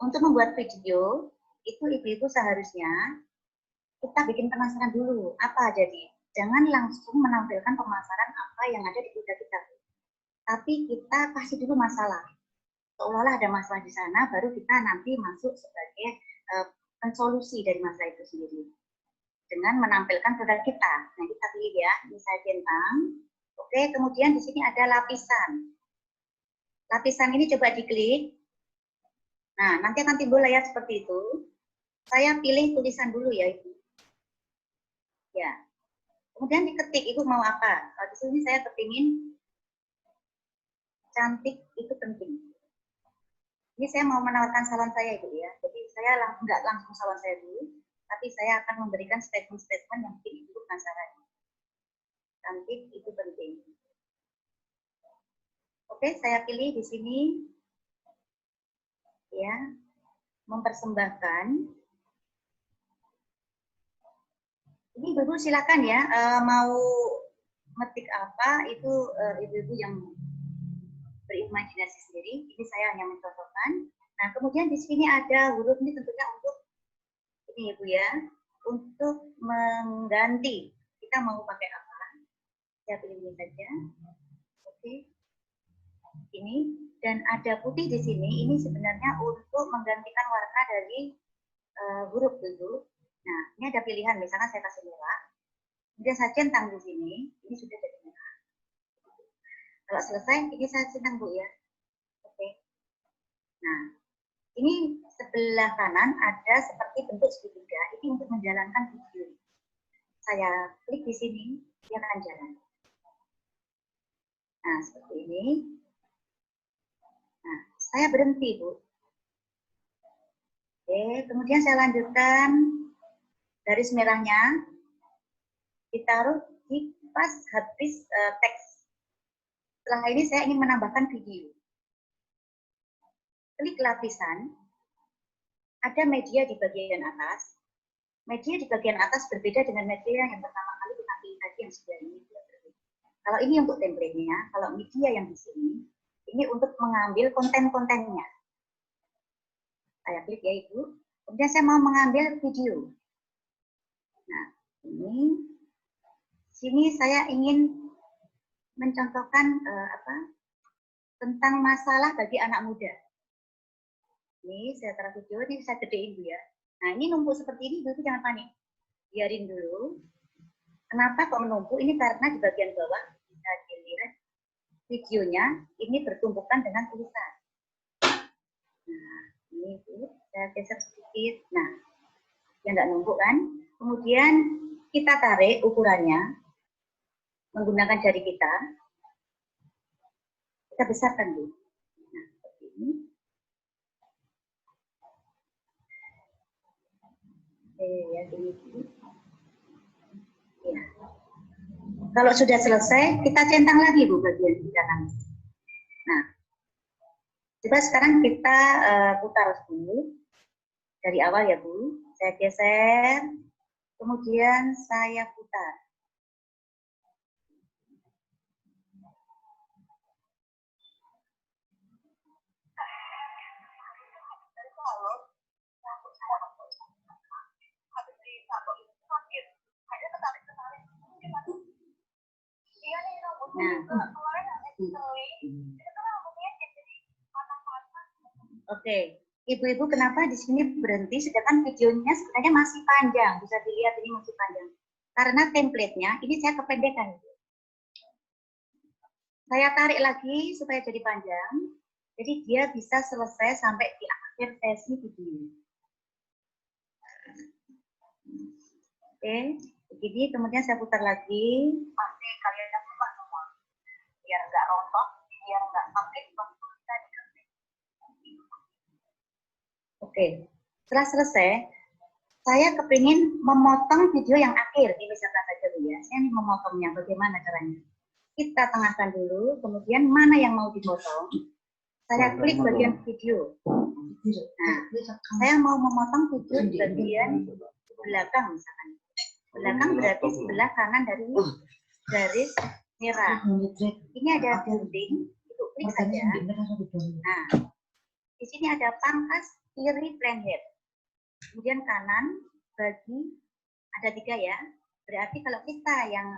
Untuk membuat video, itu ibu-ibu seharusnya kita bikin penasaran dulu, apa jadi. Jangan langsung menampilkan pemasaran apa yang ada di produk kita. Tapi kita kasih dulu masalah. Seolah-olah ada masalah di sana, baru kita nanti masuk sebagai solusi dari masalah itu sendiri. Dengan menampilkan produk kita. Nah, kita pilih ya, ini saya centang. Oke, kemudian di sini ada lapisan. Lapisan ini coba diklik. Nah, nanti akan timbul layar seperti itu. Saya pilih tulisan dulu ya, Ibu. Ya. Kemudian diketik, Ibu mau apa? Di sini saya kepingin cantik itu penting. Ini saya mau menawarkan saran saya, Ibu ya. Jadi saya nggak langsung saran saya dulu, tapi saya akan memberikan statement-statement yang bikin Ibu penasaran. Cantik itu penting. Oke, saya pilih di sini ya, mempersembahkan. Ini Ibu silakan ya, mau ngetik apa itu ibu-ibu yang berimajinasi sendiri. Ini saya hanya mencontohkan. Nah, kemudian di sini ada huruf ini tentunya untuk ini Ibu ya, untuk mengganti. Kita mau pakai apa? Saya pilih ini saja. Oke. Ini dan ada putih di sini. Ini sebenarnya untuk menggantikan warna dari huruf itu. Nah, ini ada pilihan, misalnya saya kasih merah, kemudian saya centang di sini, ini sudah jadi merah. Kalau selesai, ini saya centang Bu ya. Oke. Nah, ini sebelah kanan ada seperti bentuk segitiga, ini untuk menjalankan video. Saya klik di sini, dia akan jalan. Nah, seperti ini. Nah, saya berhenti, Bu. Oke, kemudian saya lanjutkan garis merahnya, ditaruh di pas habis teks. Setelah ini saya ingin menambahkan video. Klik lapisan, ada media di bagian atas. Media di bagian atas berbeda dengan media yang pertama kali kita pilih tadi yang sudah ini. Kalau ini untuk template-nya, kalau media yang di sini, ini untuk mengambil konten-kontennya. Saya klik ya Ibu. Kemudian saya mau mengambil video. Nah, ini sini saya ingin mencontohkan tentang masalah bagi anak muda. Ini saya taruh video, ini saya gedein Bu ya. Nah, ini numpuk seperti ini, Ibu jangan panik. Biarin dulu. Kenapa kok menumpuk? Ini karena di bagian bawah bisa dilihat videonya ini bertumpukan dengan tulisan. Nah, ini Bu, saya geser sedikit. Nah, ya nggak numpuk kan? Kemudian kita tarik ukurannya menggunakan jari kita. Kita besarkan Bu. Nah, seperti ini. Ya, gini. Ya. Kalau sudah selesai, kita centang lagi Bu bagian di kanan. Nah, coba sekarang kita putar dulu dari awal ya Bu. Saya geser, kemudian saya putar. Nah, oke, Ibu-ibu kenapa di sini berhenti sedangkan videonya sebenarnya masih panjang, bisa dilihat ini masih panjang. Karena template-nya ini saya kependekkan. Saya tarik lagi supaya jadi panjang, jadi dia bisa selesai sampai di akhir sesi video. Oke, begini kemudian saya putar lagi. Pasti kalian yang suka semua. Biar nggak rontok, biar nggak sampai kita dikasih. Oke, setelah selesai, saya kepingin memotong video yang akhir. Ini misalkan saja dulu ya, saya ingin memotongnya. Bagaimana caranya? Kita tengahkan dulu, kemudian mana yang mau dipotong? Saya klik bagian video. Nah, saya mau memotong video di bagian belakang misalkan. Belakang berarti sebelah kanan dari garis merah. Ini ada gunting, itu klik saja. Nah, di sini ada pangkas kiri plain-head. Kemudian kanan bagi ada 3 ya. Berarti kalau kita yang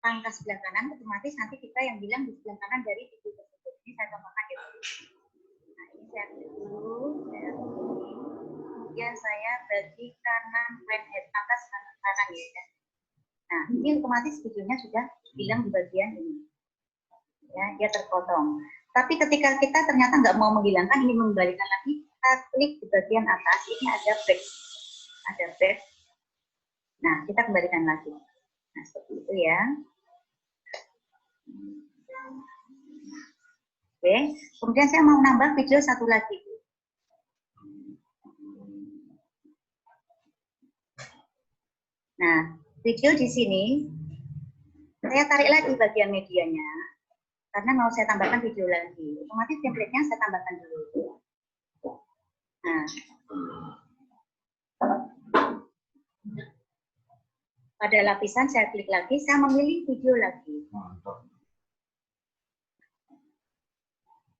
pangkas sebelah kanan, otomatis nanti kita yang bilang di sebelah kanan dari video tersebut. Ini saya contohkan ya. Nah, ini saya klik dulu, kemudian saya bagi kanan plain-head, pangkas kanan ya. Nah, ini otomatis videonya sudah bilang di bagian ini. Ya, dia terpotong. Tapi ketika kita ternyata nggak mau menghilangkan, ini mengembalikan lagi, kita klik di bagian atas, ini ada back. Ada back. Nah, kita kembalikan lagi. Nah, seperti itu ya. Oke, kemudian saya mau nambah video satu lagi. Nah, video di sini, saya tarik lagi bagian medianya. Karena mau saya tambahkan video lagi. Otomatis template-nya saya tambahkan dulu. Nah, pada lapisan saya klik lagi, saya memilih video lagi.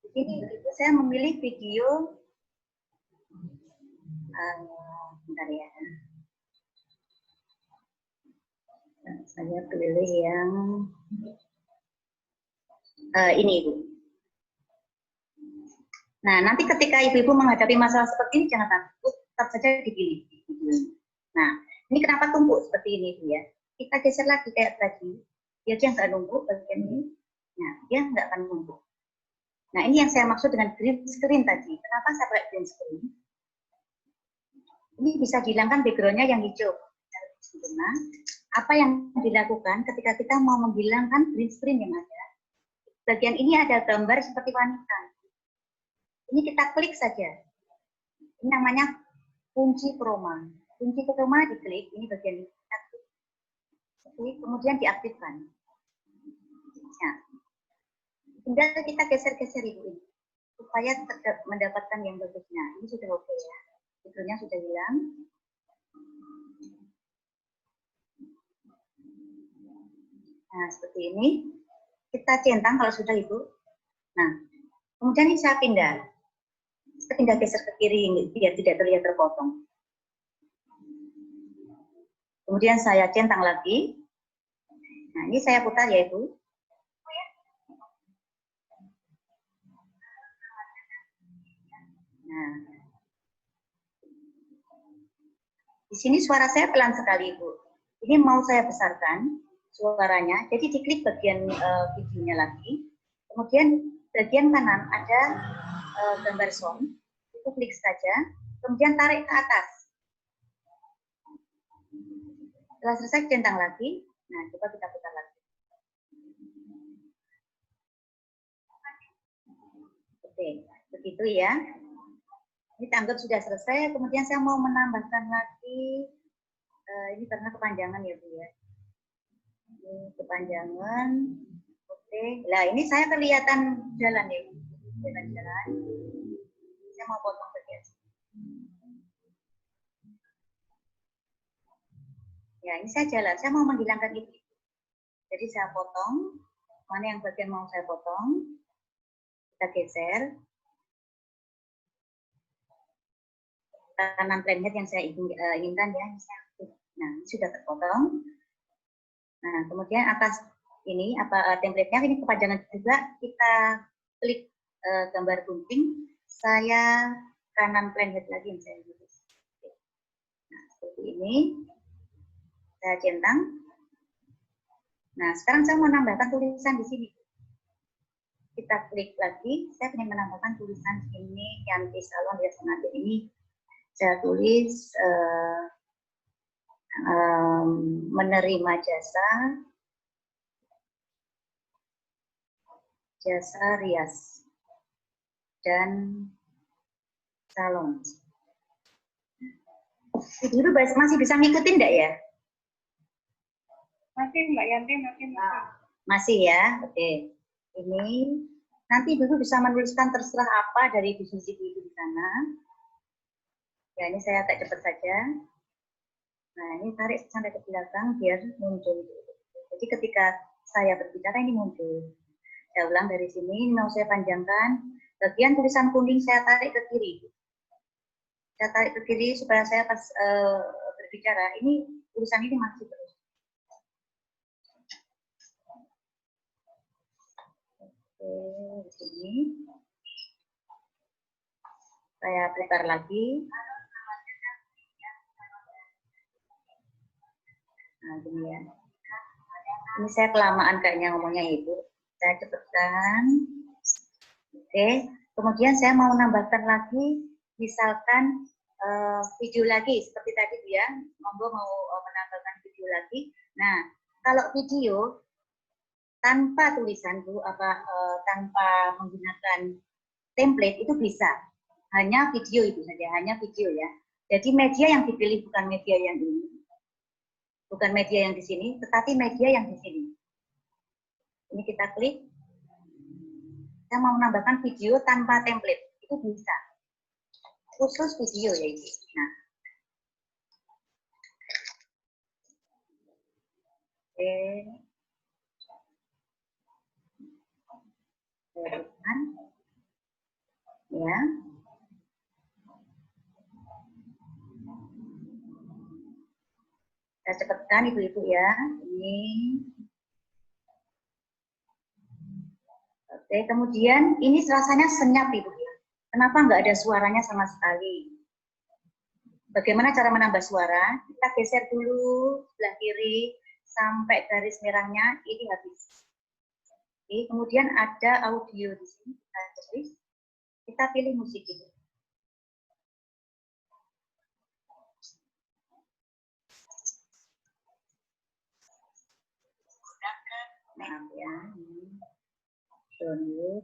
Di sini saya memilih video, bentar ya. Saya pilih yang ini Ibu. Nah, nanti ketika Ibu-ibu menghadapi masalah seperti ini, jangan takut, tetap saja dipilih. videonya. Nah, ini kenapa tumpuk seperti ini ya? Kita geser lagi kayak tadi, biar dia nggak numpuk bagian ini. Nah, dia nggak akan numpuk. Nah, ini yang saya maksud dengan green screen tadi. Kenapa saya pakai green screen? Ini bisa dihilangkan background-nya yang hijau. Nah, apa yang dilakukan ketika kita mau menghilangkan green screen yang ada? Bagian ini ada gambar seperti wanita. Ini kita klik saja. Ini namanya kunci chroma. Kunci chroma diklik, ini bagian ini. Kemudian diaktifkan. Nah, tinggal kita geser-geser ini supaya mendapatkan yang bagusnya. Ini sudah oke ya. Background-nya sudah hilang. Nah, seperti ini. Kita centang kalau sudah itu. Nah, kemudian ini saya pindah. Saya pindah geser ke kiri biar tidak terlihat terpotong. Kemudian saya centang lagi. Nah, ini saya putar ya, Ibu. Nah, di sini suara saya pelan sekali, Ibu. Ini mau saya besarkan suaranya. Jadi diklik bagian videonya lagi. Kemudian bagian kanan ada gambar sound. Itu klik saja. Kemudian tarik ke atas. Setelah selesai centang lagi. Nah, coba kita putar lagi. Oke, begitu ya. Ini anggap sudah selesai. Kemudian saya mau menambahkan lagi. Ini karena kepanjangan ya, Bu ya. Ini kepanjangan. Oke. Nah, ini saya kelihatan jalan ya. Jalan-jalan. Saya mau potong bagian sini. Ya, ini saya jalan. Saya mau menghilangkan ini. Jadi saya potong. Mana yang bagian mau saya potong. Kita geser. Kanan planet yang saya inginkan ya. Nah, ini sudah terpotong. Nah, kemudian atas ini template-nya ini kepanjangan juga kita klik gambar gunting. Saya kanan planet lagi yang saya tulis. Nah, seperti ini. Saya centang. Nah, sekarang saya mau menambahkan tulisan di sini. Kita klik lagi. Saya ingin menambahkan tulisan ini Yanti Salon ya sengaja ini. Saya tulis menerima jasa rias dan salon. Ibu masih bisa ngikutin enggak ya? Masih Mbak Yanti, masih. Masih ya, oke. Ini nanti Ibu bisa menuliskan terserah apa dari bisnis Ibu di sana. Ya, ini saya agak cepat saja. Nah, ini tarik sampai ke belakang biar muncul. Jadi ketika saya berbicara ini muncul. Saya ulang dari sini, mau saya panjangkan. Bagian tulisan kuning saya tarik ke kiri. Saya tarik ke kiri supaya saya pas berbicara, ini tulisan ini masih terus. Oke, di sini. Saya putar lagi. Nah, gini ya. Ini saya kelamaan kayaknya ngomongnya Ibu. Saya cepatkan. Oke. Kemudian saya mau menambahkan lagi, misalkan video lagi seperti tadi Bu ya. Monggo mau menambahkan video lagi. Nah, kalau video tanpa tulisan Bu, tanpa menggunakan template itu bisa. Hanya video itu saja, hanya video ya. Jadi media yang dipilih bukan media yang ini. Bukan media yang di sini, tetapi media yang di sini. Ini kita klik. Saya mau menambahkan video tanpa template. Itu bisa. Khusus video ya ini. Nah. Oke. Berikan. Ya. Saya cepatkan Ibu-ibu ya. Ini. Oke, kemudian ini rasanya senyap Ibu ya. Kenapa nggak ada suaranya sama sekali? Bagaimana cara menambah suara? Kita geser dulu sebelah kiri sampai garis merahnya ini habis. Oke, kemudian ada audio di sini. Kita pilih musik ini. Maaf ya. Download.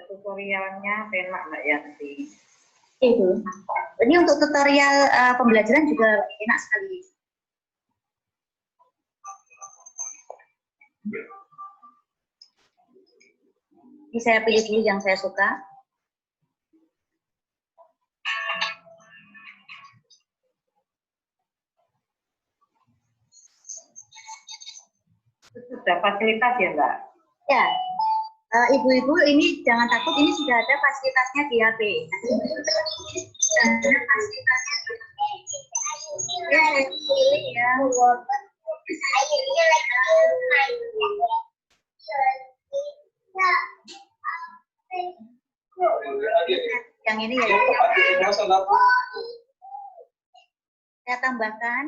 Tutorialnya penak Mbak Yanti. Itu. Ini untuk tutorial pembelajaran juga enak sekali. Ini saya pilih dulu yang saya suka. Itu sudah fasilitas ya Mbak? Ya, ibu-ibu ini jangan takut, ini sudah ada fasilitasnya di HP. Ada fasilitasnya di HP. Ya, saya pilih ya. Yang ini ya. Saya tambahkan.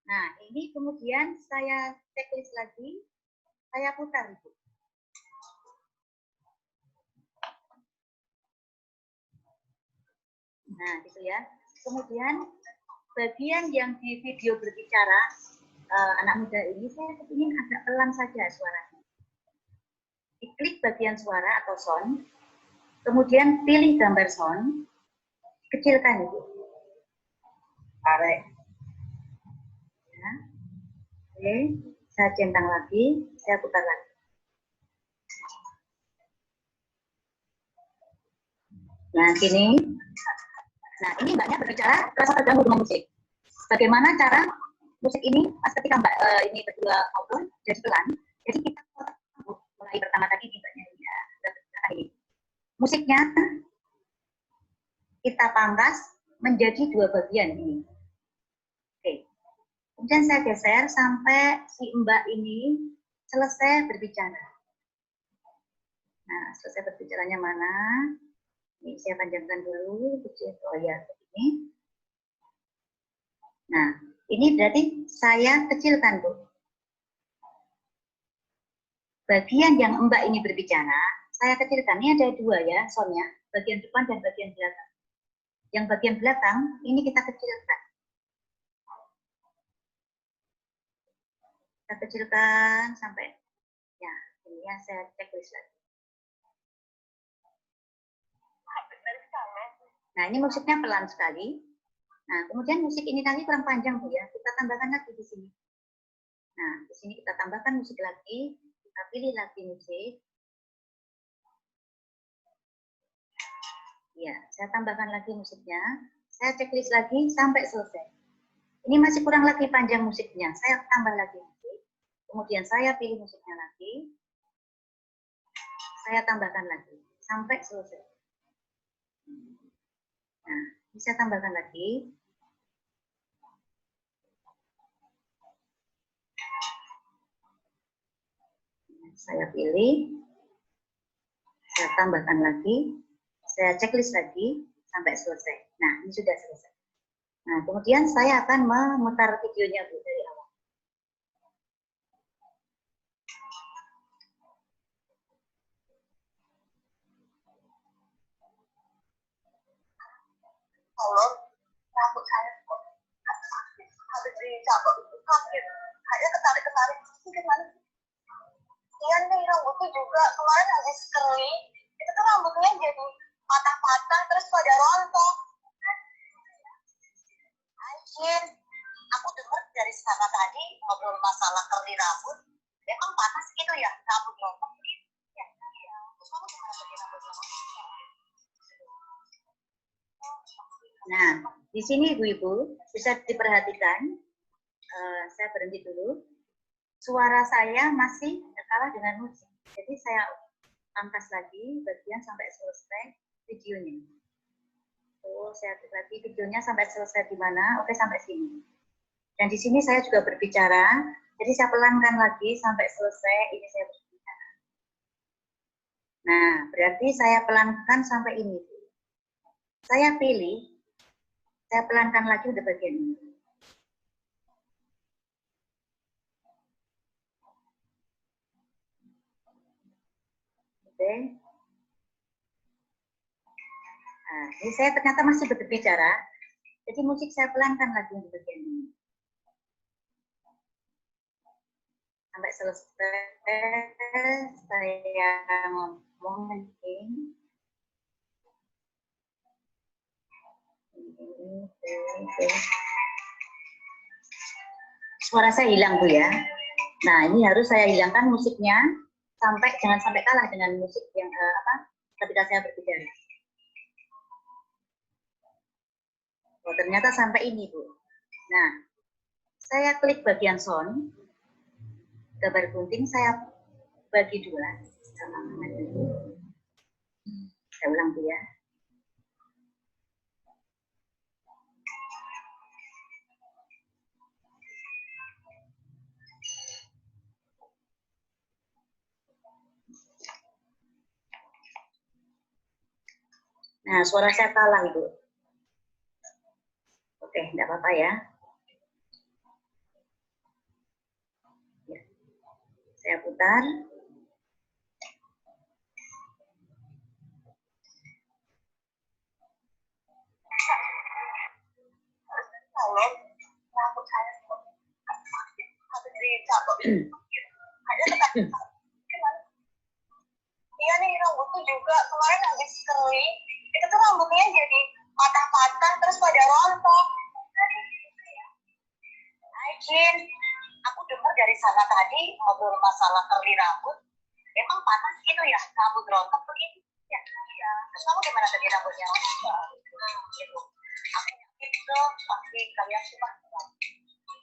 Nah, ini kemudian saya checklist lagi. Saya putar itu. Nah, gitu ya. Kemudian bagian yang di video berbicara anak muda ini saya ingin agak pelan saja suaranya. Diklik bagian suara atau sound, kemudian pilih gambar sound, kecilkan itu. Tarik. Ya. Oke, saya centang lagi, saya putar lagi. Nah, gini. Nah, ini mbaknya berbicara terasa terganggu dengan musik. Bagaimana cara musik ini pas ketika mbak ini berdua ngobrol jadi pelan. Jadi kita mulai pertama tadi mbaknya ya, ini. Musiknya kita pangkas menjadi dua bagian ini. Oke. Kemudian saya geser sampai si mbak ini selesai berbicara. Nah, selesai berbicaranya mana? Ini saya panjangkan dulu, oh ya, ini. Nah, ini berarti saya kecilkan tuh. Bagian yang mbak ini berbicara, saya kecilkan. Ini ada dua ya, soundnya, bagian depan dan bagian belakang. Yang bagian belakang ini kita kecilkan. Kita kecilkan sampai, ya, ini ya saya checklist lagi. Nah, ini musiknya pelan sekali. Nah, kemudian musik ini tadi kurang panjang, Bu ya. Kita tambahkan lagi di sini. Nah, di sini kita tambahkan musik lagi. Kita pilih lagi musik. Ya, saya tambahkan lagi musiknya. Saya checklist lagi sampai selesai. Ini masih kurang lagi panjang musiknya. Saya tambah lagi musik. Kemudian saya pilih musiknya lagi. Saya tambahkan lagi sampai selesai. Nah, bisa tambahkan lagi. Saya pilih, saya tambahkan lagi, saya checklist lagi sampai selesai. Nah, ini sudah selesai. Nah, kemudian saya akan memutar videonya Bu dari awal. Halo, rambut saya kok habis dicabut itu sakit. Kayaknya ketarik-ketarik. Gimana? Iya nih, rambutnya juga kemarin habis kering. Itu tuh rambutnya jadi patah-patah terus pada rontok. Anjir, aku dengar dari sana tadi ngobrol masalah kering rambut. Emang patah segitu ya rambut rontok? Ya, iya. Terus kamu gimana kering rambut rontok? Nah, di sini Ibu-Ibu bisa diperhatikan, saya berhenti dulu. Suara saya masih kalah dengan musik. Jadi saya pangkas lagi bagian sampai selesai videonya. Oh, saya klik lagi videonya sampai selesai di mana? Oke, sampai sini. Dan di sini saya juga berbicara. Jadi saya pelankan lagi sampai selesai. Ini saya berbicara. Nah, berarti saya pelankan sampai ini. Saya pilih, saya pelankan lagi untuk bagian ini. Oke. Nah, ini saya ternyata masih berbicara, jadi musik saya pelankan lagi untuk bagian ini. Sampai selesai, saya ngomong lagi. Suara saya hilang, Bu ya. Nah, ini harus saya hilangkan musiknya, jangan sampai kalah dengan musik yang ketika saya berbicara. Oh, ternyata sampai ini, Bu. Nah, saya klik bagian sound, gambar gunting saya bagi dua. Saya ulang, Bu ya. Nah, suara saya kalah, Ibu. Oke, enggak apa-apa ya. Saya putar. Kalau rambut saya habis dicabut, hanya tetap iya nih rambutku juga kemarin habis kering, itu tuh rambutnya jadi patah-patah terus pada rontok. Jin, aku dengar dari sana tadi ngobrol masalah keri rambut, emang patah gitu ya, rambut rontok begitu? Ya, iya. Terus kamu gimana tadi rambutnya? Gitu. Aku itu pasti kalian cuma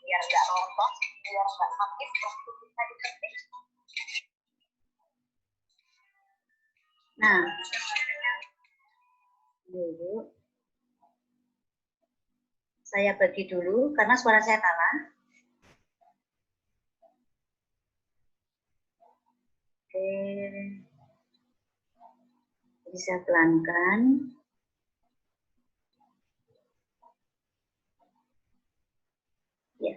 biar nggak rontok, biar nggak sakit waktu kita diketik. Nah, dulu saya bagi dulu karena suara saya kalah. Oke, jadi saya pelankan. Ya.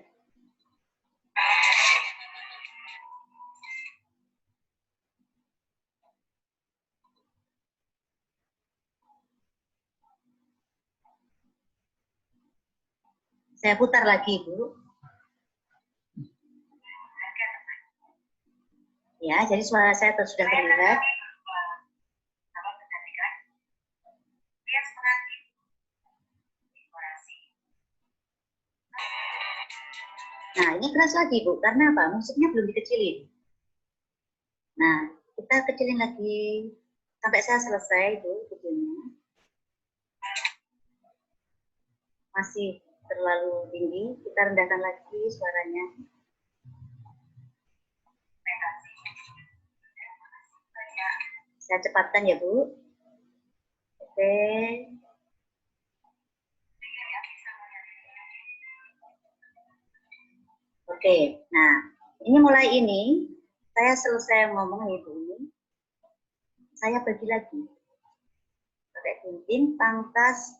Saya putar lagi, Bu. Ya, jadi suara saya sudah terlihat. Nah, ini keras lagi, Bu. Karena apa? Musiknya belum dikecilin. Nah, kita kecilin lagi sampai saya selesai, Bu, videonya. Masih terlalu tinggi, kita rendahkan lagi suaranya. Saya cepatkan ya, Bu. Oke. Oke, nah ini mulai ini, saya selesai ngomong itu ini, saya bagi lagi. Pakai gunting, pangkas,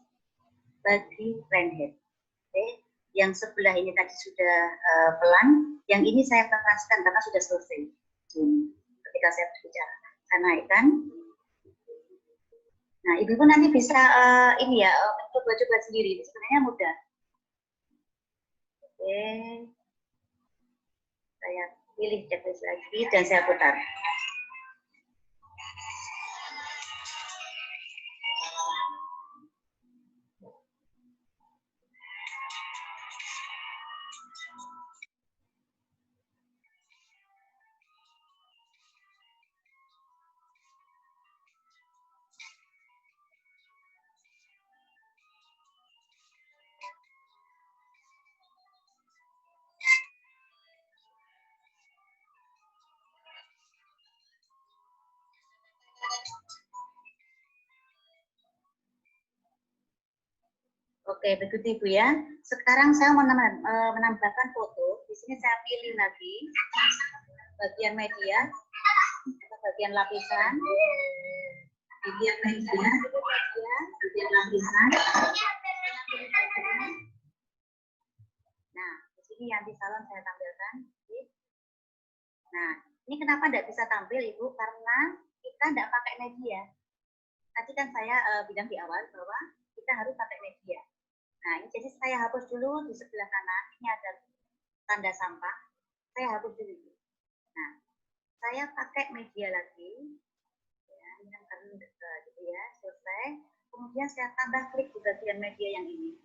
bagi friendhead. Oke, yang sebelah ini tadi sudah pelan, yang ini saya keraskan karena sudah selesai. Ketika saya berbicara, saya naikkan. Nah, Ibu pun nanti bisa ini ya, coba-coba sendiri. Sebenarnya mudah. Oke, saya pilih checklist lagi dan saya putar. Oke, begitu Ibu ya. Sekarang saya mau menambahkan foto. Di sini saya pilih lagi bagian media, bagian lapisan, bagian media, Kemudian lapisan. Nah, di sini anti salon saya tampilkan. Nah, ini kenapa tidak bisa tampil Ibu? Karena kita tidak pakai media. Tadi kan saya bilang di awal bahwa kita harus pakai media. Nah, ini jadi saya hapus dulu di sebelah kanan. Ini ada tanda sampah. Saya hapus dulu. Nah, saya pakai media lagi. Ya, ini kan gitu ya, selesai. Kemudian saya tambah klik di bagian media yang ini.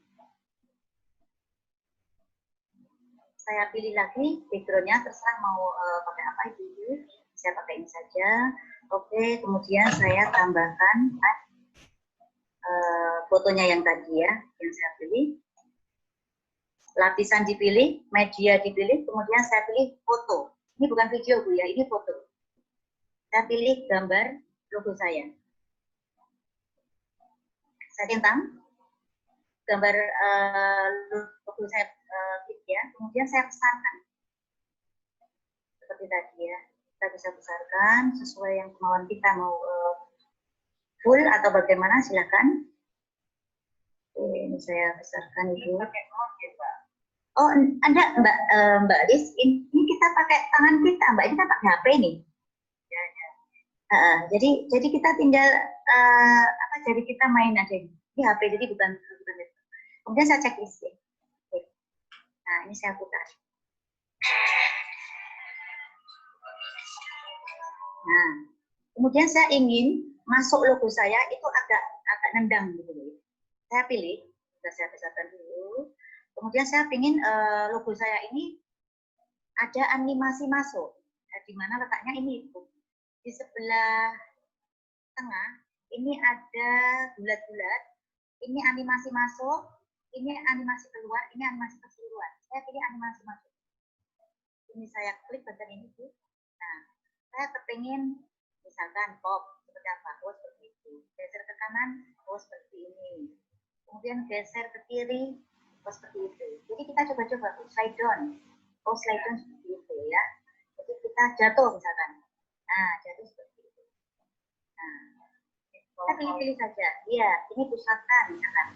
Saya pilih lagi background-nya, terserah mau pakai apa itu. Saya pakai ini saja. Oke, kemudian saya tambahkan fotonya yang tadi ya, yang saya pilih. Lapisan dipilih, media dipilih, kemudian saya pilih foto. Ini bukan video Bu ya, ini foto. Saya pilih gambar logo saya. Saya centang gambar logo saya klik ya, kemudian saya besarkan. Seperti tadi ya, kita bisa besarkan sesuai yang kemauan kita, mau full atau bagaimana silakan. Ini saya besarkan itu. Oh, Anda Mbak Alis, ini kita pakai tangan kita, Mbak, ini kita pakai HP nih. Jadi kita tinggal jadi kita main aja di HP, jadi bukan. Kemudian saya cek isi. Nah, ini saya putar. Nah, kemudian saya ingin masuk logo saya itu agak nendang gitu. Saya pilih, saya besarkan dulu. Kemudian saya ingin logo saya ini ada animasi masuk. Nah, di mana letaknya ini Ibu. Di sebelah tengah ini ada bulat-bulat. Ini animasi masuk, ini animasi keluar, ini animasi keseluruhan. Saya pilih animasi masuk. Ini saya klik bagian ini Bu. Nah, saya kepingin misalkan pop seperti apa? Oh, seperti itu. Geser ke kanan, oh seperti ini. Kemudian geser ke kiri, oh seperti itu. Jadi kita coba-coba slide down. Oh, slide down seperti itu ya. Jadi kita jatuh misalkan. Nah, jatuh seperti itu. Nah, kita pilih-pilih saja. Iya, ini pusatkan misalkan.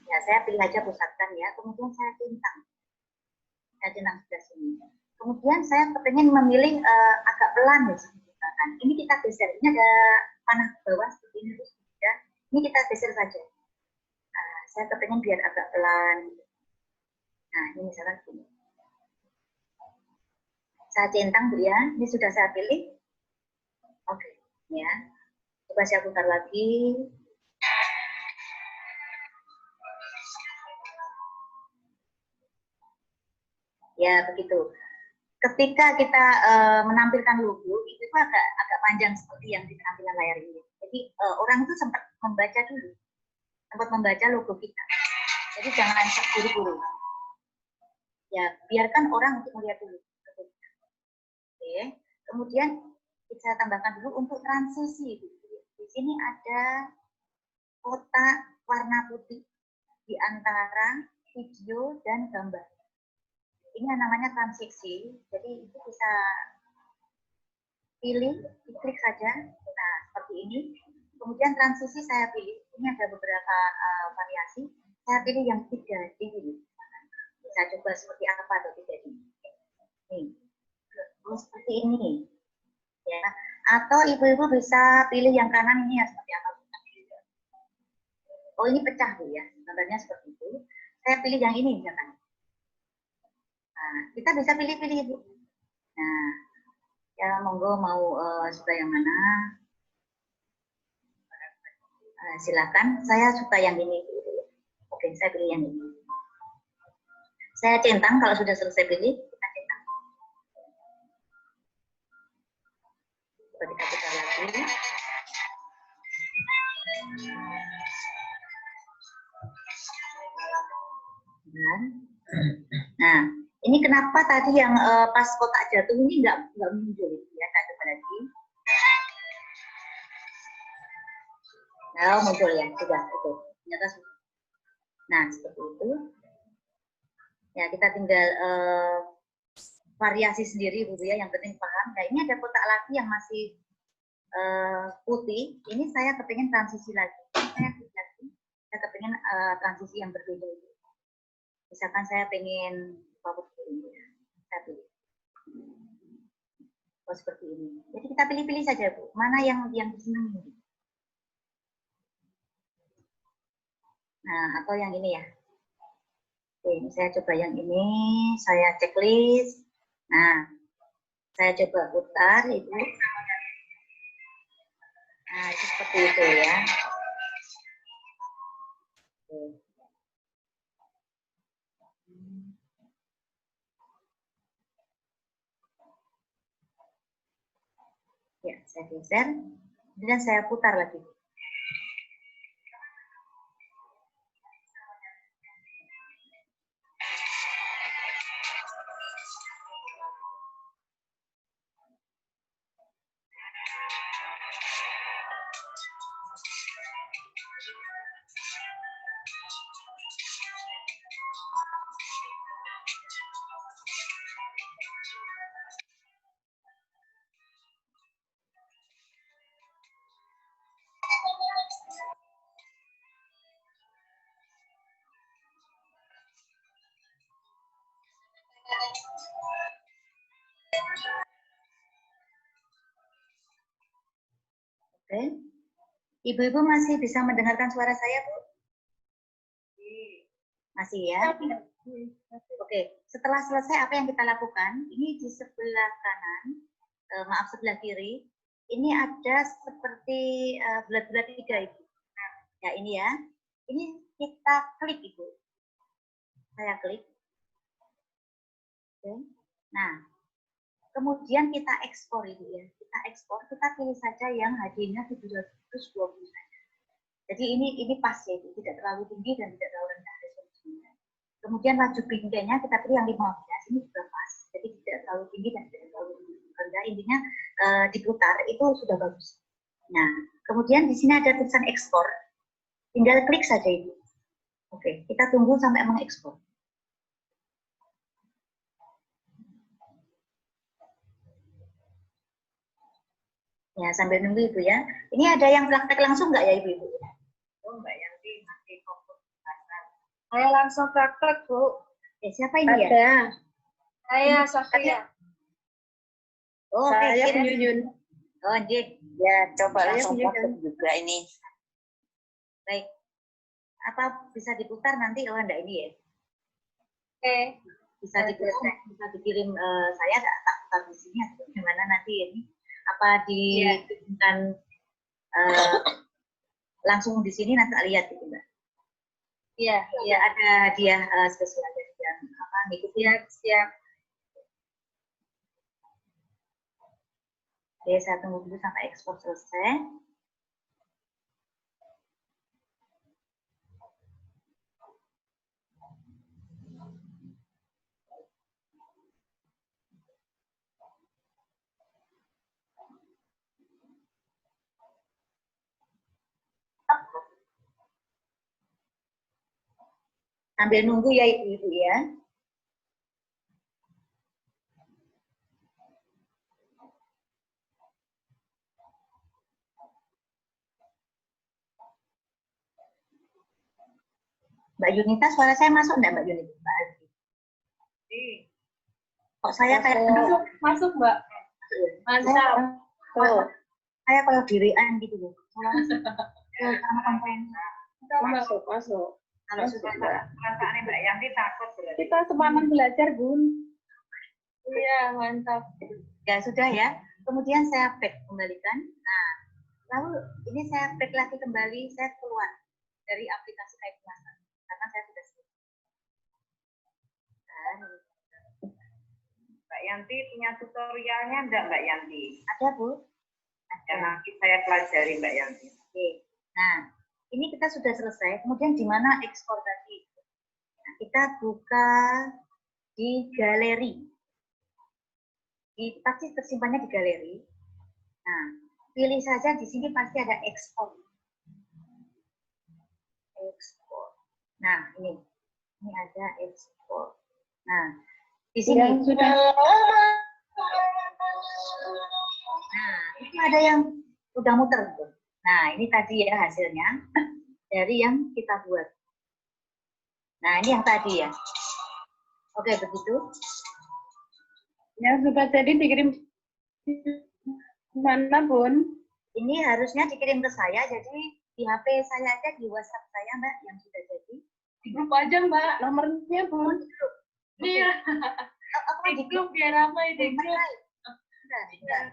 Ya, saya pilih aja pusatkan ya. Kemudian saya centang. Saya centang sebelah sini. Kemudian saya kepengen memilih agak pelan ya, misalkan. Ini kita geser. Ini ada panah ke bawah seperti ini. Ya. Ini kita geser saja. Nah, saya kepengen biar agak pelan. Nah, ini misalkan gini. Saya centang Bu ya. Ini sudah saya pilih. Oke, ya. Coba saya putar lagi. Ya, begitu. Ketika kita menampilkan logo, itu agak panjang seperti yang di tampilan layar ini. Jadi orang itu sempat membaca dulu, sempat membaca logo kita. Jadi jangan langsung buru-buru. Ya, biarkan orang untuk melihat dulu. Oke. Kemudian saya tambahkan dulu untuk transisi. Di sini ada kotak warna putih di antara video dan gambar. Ini namanya transisi, jadi itu bisa pilih, klik saja, nah seperti ini. Kemudian transisi saya pilih, ini ada beberapa variasi, saya pilih yang 3D. Bisa coba seperti apa atau 3D. Nih, seperti ini, ya. Atau ibu-ibu bisa pilih yang kanan ini ya seperti apa. Oh ini pecah Bu ya, gambarnya seperti itu. Saya pilih yang ini misalkan. Nah, kita bisa pilih-pilih Bu. Nah, ya monggo mau suka yang mana. Silakan, saya suka yang ini. Oke, saya pilih yang ini. Saya centang, kalau sudah selesai pilih, kita centang. Coba kita putar lagi. Nah, ini kenapa tadi yang pas kotak jatuh ini nggak muncul ya? Saya coba lagi. Nah, muncul ya, sudah itu. Ternyata sudah. Nah, seperti itu. Ya, kita tinggal variasi sendiri Bu ya, yang penting paham. Nah, ini ada kotak lagi yang masih putih, ini saya kepingin transisi lagi. Saya kepingin transisi yang berbeda itu. Misalkan saya pengen seperti ini, saya pilih. Oh, seperti ini. Jadi kita pilih-pilih saja, Bu. Mana yang disenangi. Nah, atau yang ini ya. Oke, ini saya coba yang ini. Saya checklist. Nah, saya coba putar itu. Nah, itu seperti itu ya. Oke. Ya, saya geser. Kemudian saya putar lagi. Oke. Ibu-ibu masih bisa mendengarkan suara saya, Bu? Masih ya? Oke. Setelah selesai apa yang kita lakukan? Ini di sebelah kanan, maaf sebelah kiri, ini ada seperti bulat-bulat tiga, Ibu. Nah, ya ini ya. Ini kita klik, Ibu. Saya klik. Oke. Nah, kemudian kita ekspor itu ya. Kita ekspor, kita pilih saja yang HD-nya 720 saja. Jadi ini pas ya, itu tidak terlalu tinggi dan tidak terlalu rendah resolusinya. Kemudian laju pinggirnya kita pilih yang 15, ini juga pas. Jadi tidak terlalu tinggi dan tidak terlalu rendah. Intinya diputar itu sudah bagus. Nah, kemudian di sini ada tulisan ekspor. Tinggal klik saja itu. Oke, kita tunggu sampai mengekspor. Ya, sambil nunggu Ibu ya. Ini ada yang praktek langsung nggak ya Ibu? Oh, Mbak Yanti masih fokus. Saya langsung praktek, Bu. Siapa ini ya? Ada. Saya Sofia. Oh, Saya oke. Yuyun. Oh, Jik. Ya, coba Ya, langsung Yuyun. praktek juga ini. Baik. Apa bisa diputar nanti? Oh, enggak ini ya? Oke. Bisa diputar, bisa dikirim saya tak putar di sini atau gimana nanti ini? Apa dikirimkan langsung di sini nanti lihat gitu Mbak? Iya, Ya ada hadiah spesial dari yang apa ngikutin. siap. Oke, saya tunggu dulu sampai ekspor selesai. Sambil nunggu ya Ibu ya. Mbak Yunita, suara saya masuk enggak Mbak Yunita? Mbak Aldi? Kok saya kayak Masuk, Mbak. Mantap. saya kalau dirian gitu loh. Sama konferensi. Masuk. Kalau sudah perasaannya Mbak Yanti takut berarti. Kita semangat belajar, Bun. Iya, mantap. Ya sudah ya. Kemudian saya back kembalikan. Nah, lalu ini saya back lagi kembali, saya keluar dari aplikasi Kayak Plaza karena saya sudah selesai. Mbak Yanti punya tutorialnya enggak Mbak Yanti? Ada Bu? Ada. Ya, nanti saya pelajari Mbak Yanti. Oke. Nah, ini kita sudah selesai. Kemudian di mana ekspor tadi? Nah, kita buka di galeri. Pasti tersimpannya di galeri. Nah, pilih saja di sini pasti ada ekspor. Ekspor. Nah, ini ada ekspor. Nah, di sini Yang sudah. Nah, itu ada yang udah muter tuh. Nah, ini tadi ya hasilnya dari yang kita buat. Nah, ini yang tadi ya. Oke, begitu. Ya, sudah jadi dikirim mana, Bun? Ini harusnya dikirim ke saya, jadi di HP saya aja, di WhatsApp saya, Mbak, yang sudah jadi. Di grup aja, Mbak. Nomornya, Bun. Iya. Apa Di grup biar ramai di grup. Enggak.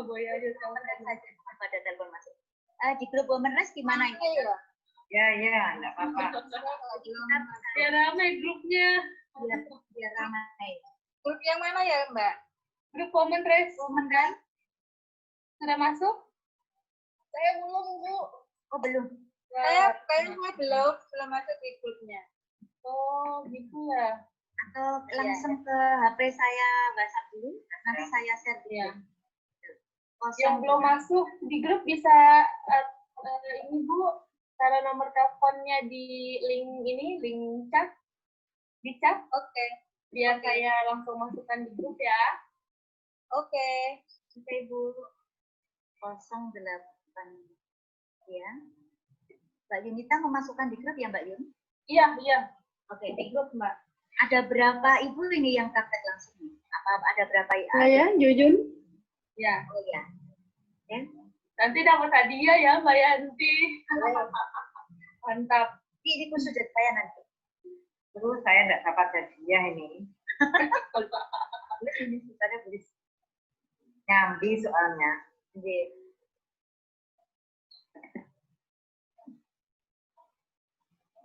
Boleh aja sama Saja pada telepon masuk. Di grup Womenres gimana ini? Ya, enggak apa-apa. biar ramai grupnya. Biar ramai. Grup yang mana ya, Mbak? Grup Womenres. Womenres? Sudah masuk? Saya belum, Bu. Oh, belum. Kayaknya belum masuk di grupnya. Oh, gitu ya. Atau langsung ke HP saya WhatsApp dulu, nanti saya share dulu. Iya. Kosong. Yang belum masuk di grup bisa ini Bu, taruh nomor teleponnya di link ini, link chat. Di chat, Oke. biar saya langsung masukkan di grup ya. Oke. Oke, Bu. 08 ya. Mbak Yunita memasukkan di grup ya, Mbak Yun? Iya, iya. Oke. Di grup, Mbak. Ada berapa ibu ini yang praktek langsung? Apa ada berapa? Saya, Jujun. Ya. Oh ya. Ya. Nanti dapat hadiah ya, Mbak Yanti. Mantap. Ini khusus dari saya nanti. Terus saya enggak dapat hadiah ini. Ini susahnya beli. Nyambi soalnya. Jadi,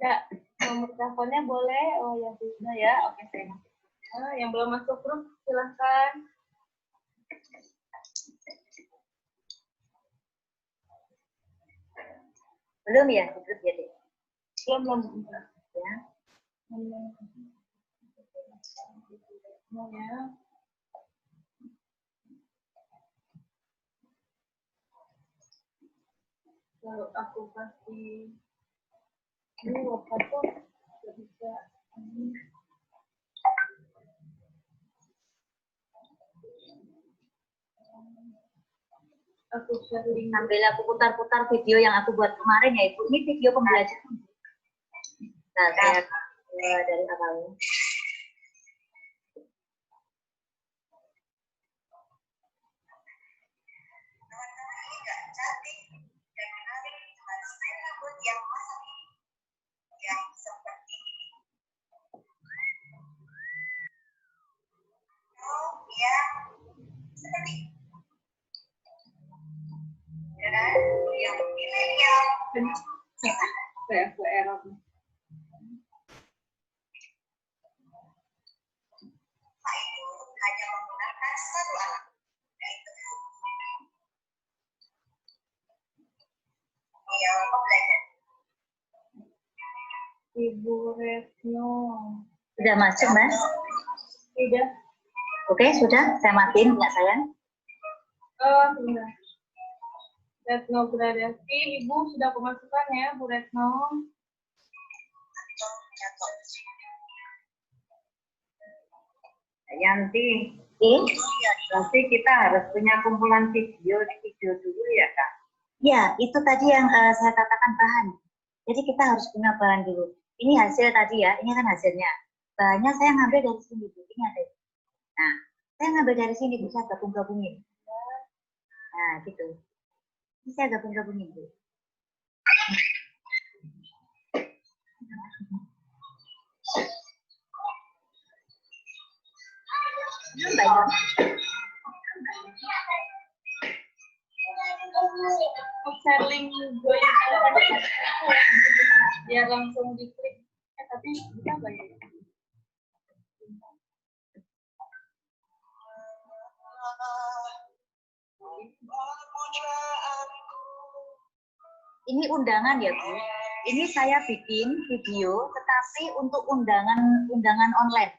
Ya, nomor teleponnya boleh. Oh ya sudah ya. Oke, saya masuk. Yang belum masuk grup silahkan. belum ya di grup ya, Dek? Belum. Ya. Ya. Lalu aku kasih ini apa tuh? Nggak bisa. Aku share link. Sambil aku putar-putar video yang aku buat kemarin ya, Ibu. Ini video pembelajaran. Nah, saya dari awal. Yang seperti ini. Yang seperti ini. Dan yang milenial. error. Itu hanya menggunakan satu alat, yaitu yang pembelajaran. Ibu Retno. Sudah masuk, Mas? Sudah. Oke, sudah. Saya matiin, nggak sayang? Sudah. Retno Gradasi, Ibu sudah pemasukan ya, Bu Retno. Yanti, Iya. berarti kita harus punya kumpulan video dulu ya, Kak? Ya, itu tadi yang saya katakan bahan. Jadi kita harus punya bahan dulu. Ini hasil tadi ya, ini kan hasilnya. Bahannya saya ngambil dari sini, Bu. Ini ada. Nah, saya ngambil dari sini, Bu. Saya gabung-gabungin. Nah, gitu. Ini saya gabung-gabungin, Bu. Baik. Share link join biar langsung diklik. Tapi bisa nggak ya? Ini undangan ya, Bu. Ini saya bikin video, tetapi untuk undangan online.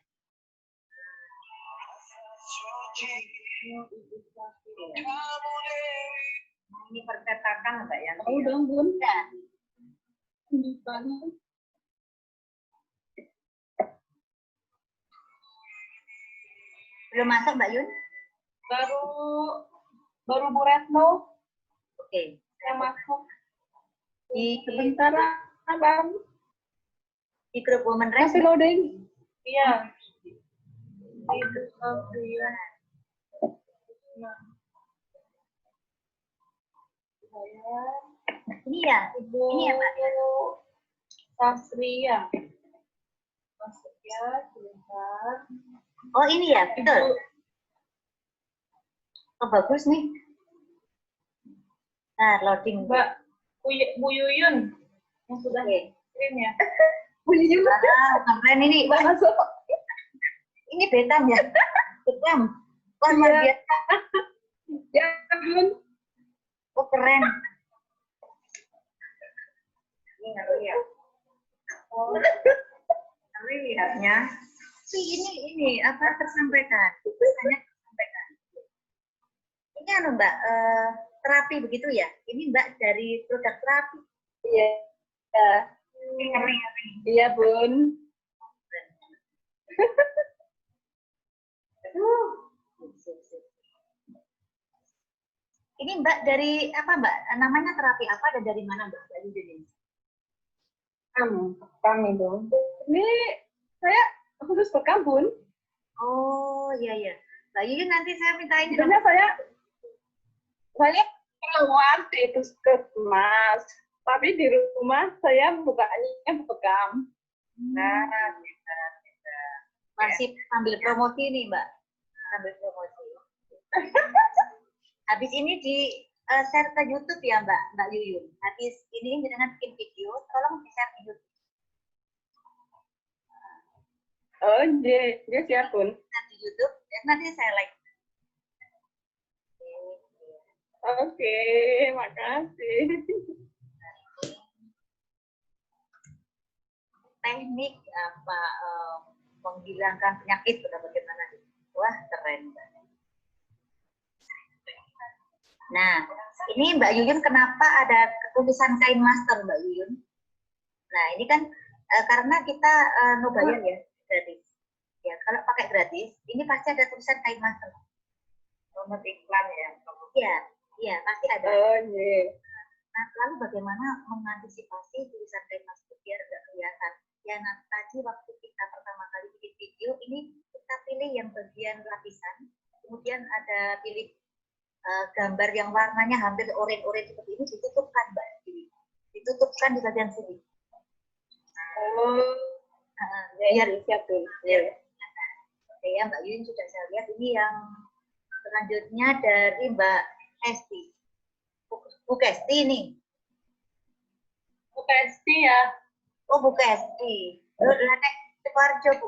Ini percetakan, Mbak Yanti. Oh, dong, Bun. Ya. Ini banget. Belum masuk, Mbak Yun? baru Bu Retno Oke. yang masuk. Di Sebentar, Bang. di grup Women Rights. Masih loading. Iya. Itu Safria. Nah. Saya Ini ya. Ibu Ini ya, Mbak. Safria. Masuk ya, sebentar. Oh, ini ya, betul. Oh, bagus nih. Nah, loading. Mbak Bu Yuyun yang sudah Oke. kirim ya. Bu Yuyun. Keren ini. Mbak masuk. Ini betam ya. Betam. Wah, luar Iya. biasa. Ya ampun. Oh, keren. Ini ngeri ya. Oh, Ngeri lihatnya. Ini apa tersampaikan? Biasanya tersampaikan. Ini anu Mbak, terapi begitu ya? Ini Mbak dari produk terapi. iya. Ya. Ini ngeri. Iya, Bun. Ini Mbak dari apa Mbak? Namanya terapi apa dan dari mana Mbak? Dari Indonesia. Kami dong. Ini saya khusus bekam, Bun. Oh iya iya. Mbak Yuyun nanti saya minta ini. Sebenarnya saya keluar di puskesmas, tapi di rumah saya bukanya bekam. Nah, Masih sambil promosi nih Mbak. Sambil promosi. Habis ini di share ke YouTube ya Mbak Yuyun. Habis ini dengan bikin video, tolong di share ke YouTube. Oh, iya siap, Bun. Share di YouTube, dan nanti saya like. Oke, makasih. Teknik apa menghilangkan penyakit atau bagaimana? Wah keren banget. Nah, ini Mbak Yuyun kenapa ada tulisan kain master Mbak Yuyun? Nah, ini kan karena kita no bayar ya, gratis. Ya, kalau pakai gratis, ini pasti ada tulisan kain master. nomor iklan ya. Iya, iya pasti ada. Oh, iya. Nah, lalu bagaimana mengantisipasi tulisan kain master biar nggak kelihatan? Ya, nah, tadi waktu kita pertama kali bikin video, ini kita pilih yang bagian lapisan, kemudian ada pilih gambar yang warnanya hampir oranye-oranye seperti ini, ditutupkan Mbak. Ditutupkan di bagian sini. Oh, Biar siap, Bun. ya Mbak Yuyun sudah saya lihat ini yang selanjutnya dari Mbak Esti. Bu Kesti nih. Bu Kesti ya. Oh Bu Kesti. Nek Sukoharjo Bu.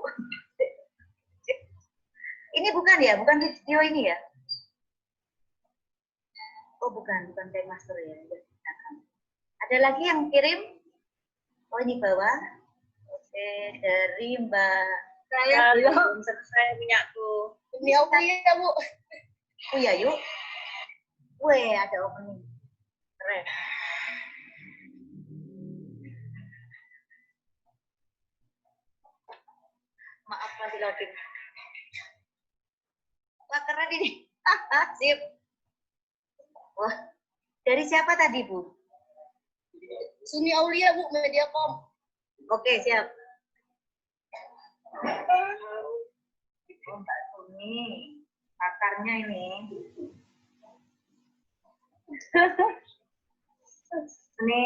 Ini bukan ya, bukan video ini ya. Oh bukan kain master ya. Ada lagi yang kirim? Oh ini bawah. Oke, dari Mbak. Saya belum selesai minyaku. Ini apa ya, Bu? Oh iya yuk. Weh ada opening. Keren. Maaf masih loading. Wah keren ini. Sip. Wah, dari siapa tadi Bu? Suni Aulia, Bu, Mediakom. Oke siap. Oh, Mbak Suni. Pakarnya ini. Ini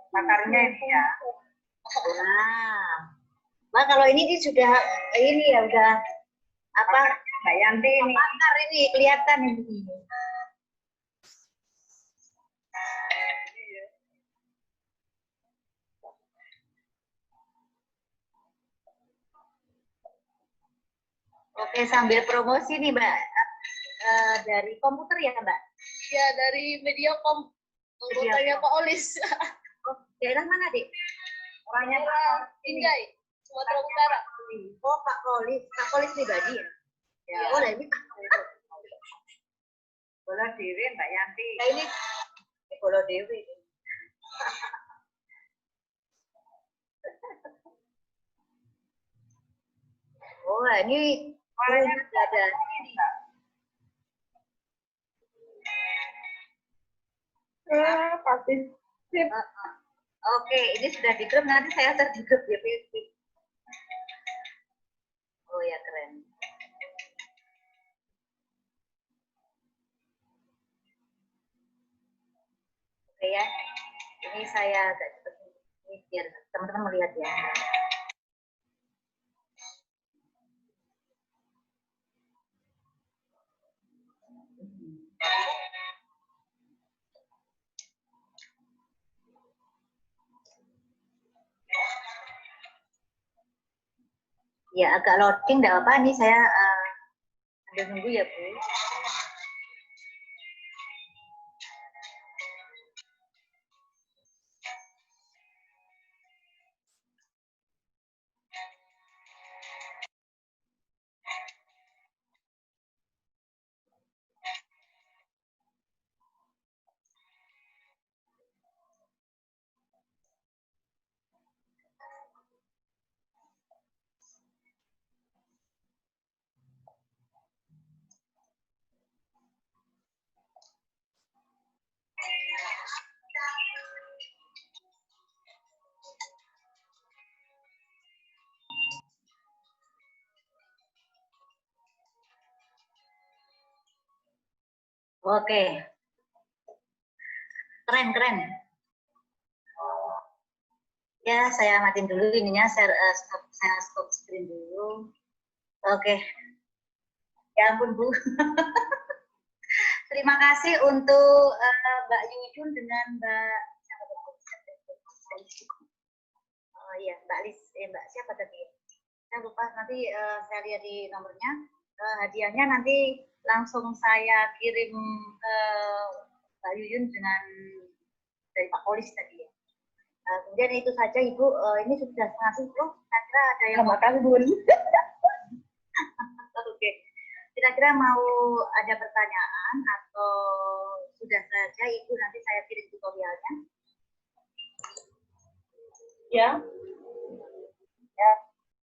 pakarnya ini ya. Nah kalau ini sudah ini ya udah apa? Mbak Yanti ini. Pakar ini kelihatan ini. Oke sambil promosi nih Mbak. Dari komputer ya Mbak? Ya, dari Mediakom. Anggotanya Pak Olis. Oh, daerah mana Dik? Orangnya Daerah Binjai, Sumatera Utara. Oh Pak Kolis pribadi ya? Ya. Oh lah ini Bola Dewi Mbak Yanti. nah, ini Bolo Dewi. Oh ini Orangnya ada. artis. Sip. Oke, ini sudah di grup, nanti saya share di grup ya, Vivi. Oh ya, keren. Oke ya, ini saya agak cepat ini biar teman-teman melihat ya. Ya, agak loading, enggak apa, nih saya sambil nunggu ya, Bu. Oke. Keren. Ya, saya matiin dulu ininya, saya stop screen dulu. Oke. Ya ampun, Bu. Terima kasih untuk Mbak Yuyun dengan Mbak oh iya, Mbak siapa tadi? Saya lupa, nanti saya lihat di nomornya. Hadiahnya nanti langsung saya kirim ke Mbak Yuyun dengan dari Pak Polis tadi ya. Kemudian itu saja Ibu, ini sudah 9:30, saya kira ada yang Terima kasih, Bun. Oke, kira-kira mau ada pertanyaan atau sudah saja Ibu nanti saya kirim tutorialnya? Ya,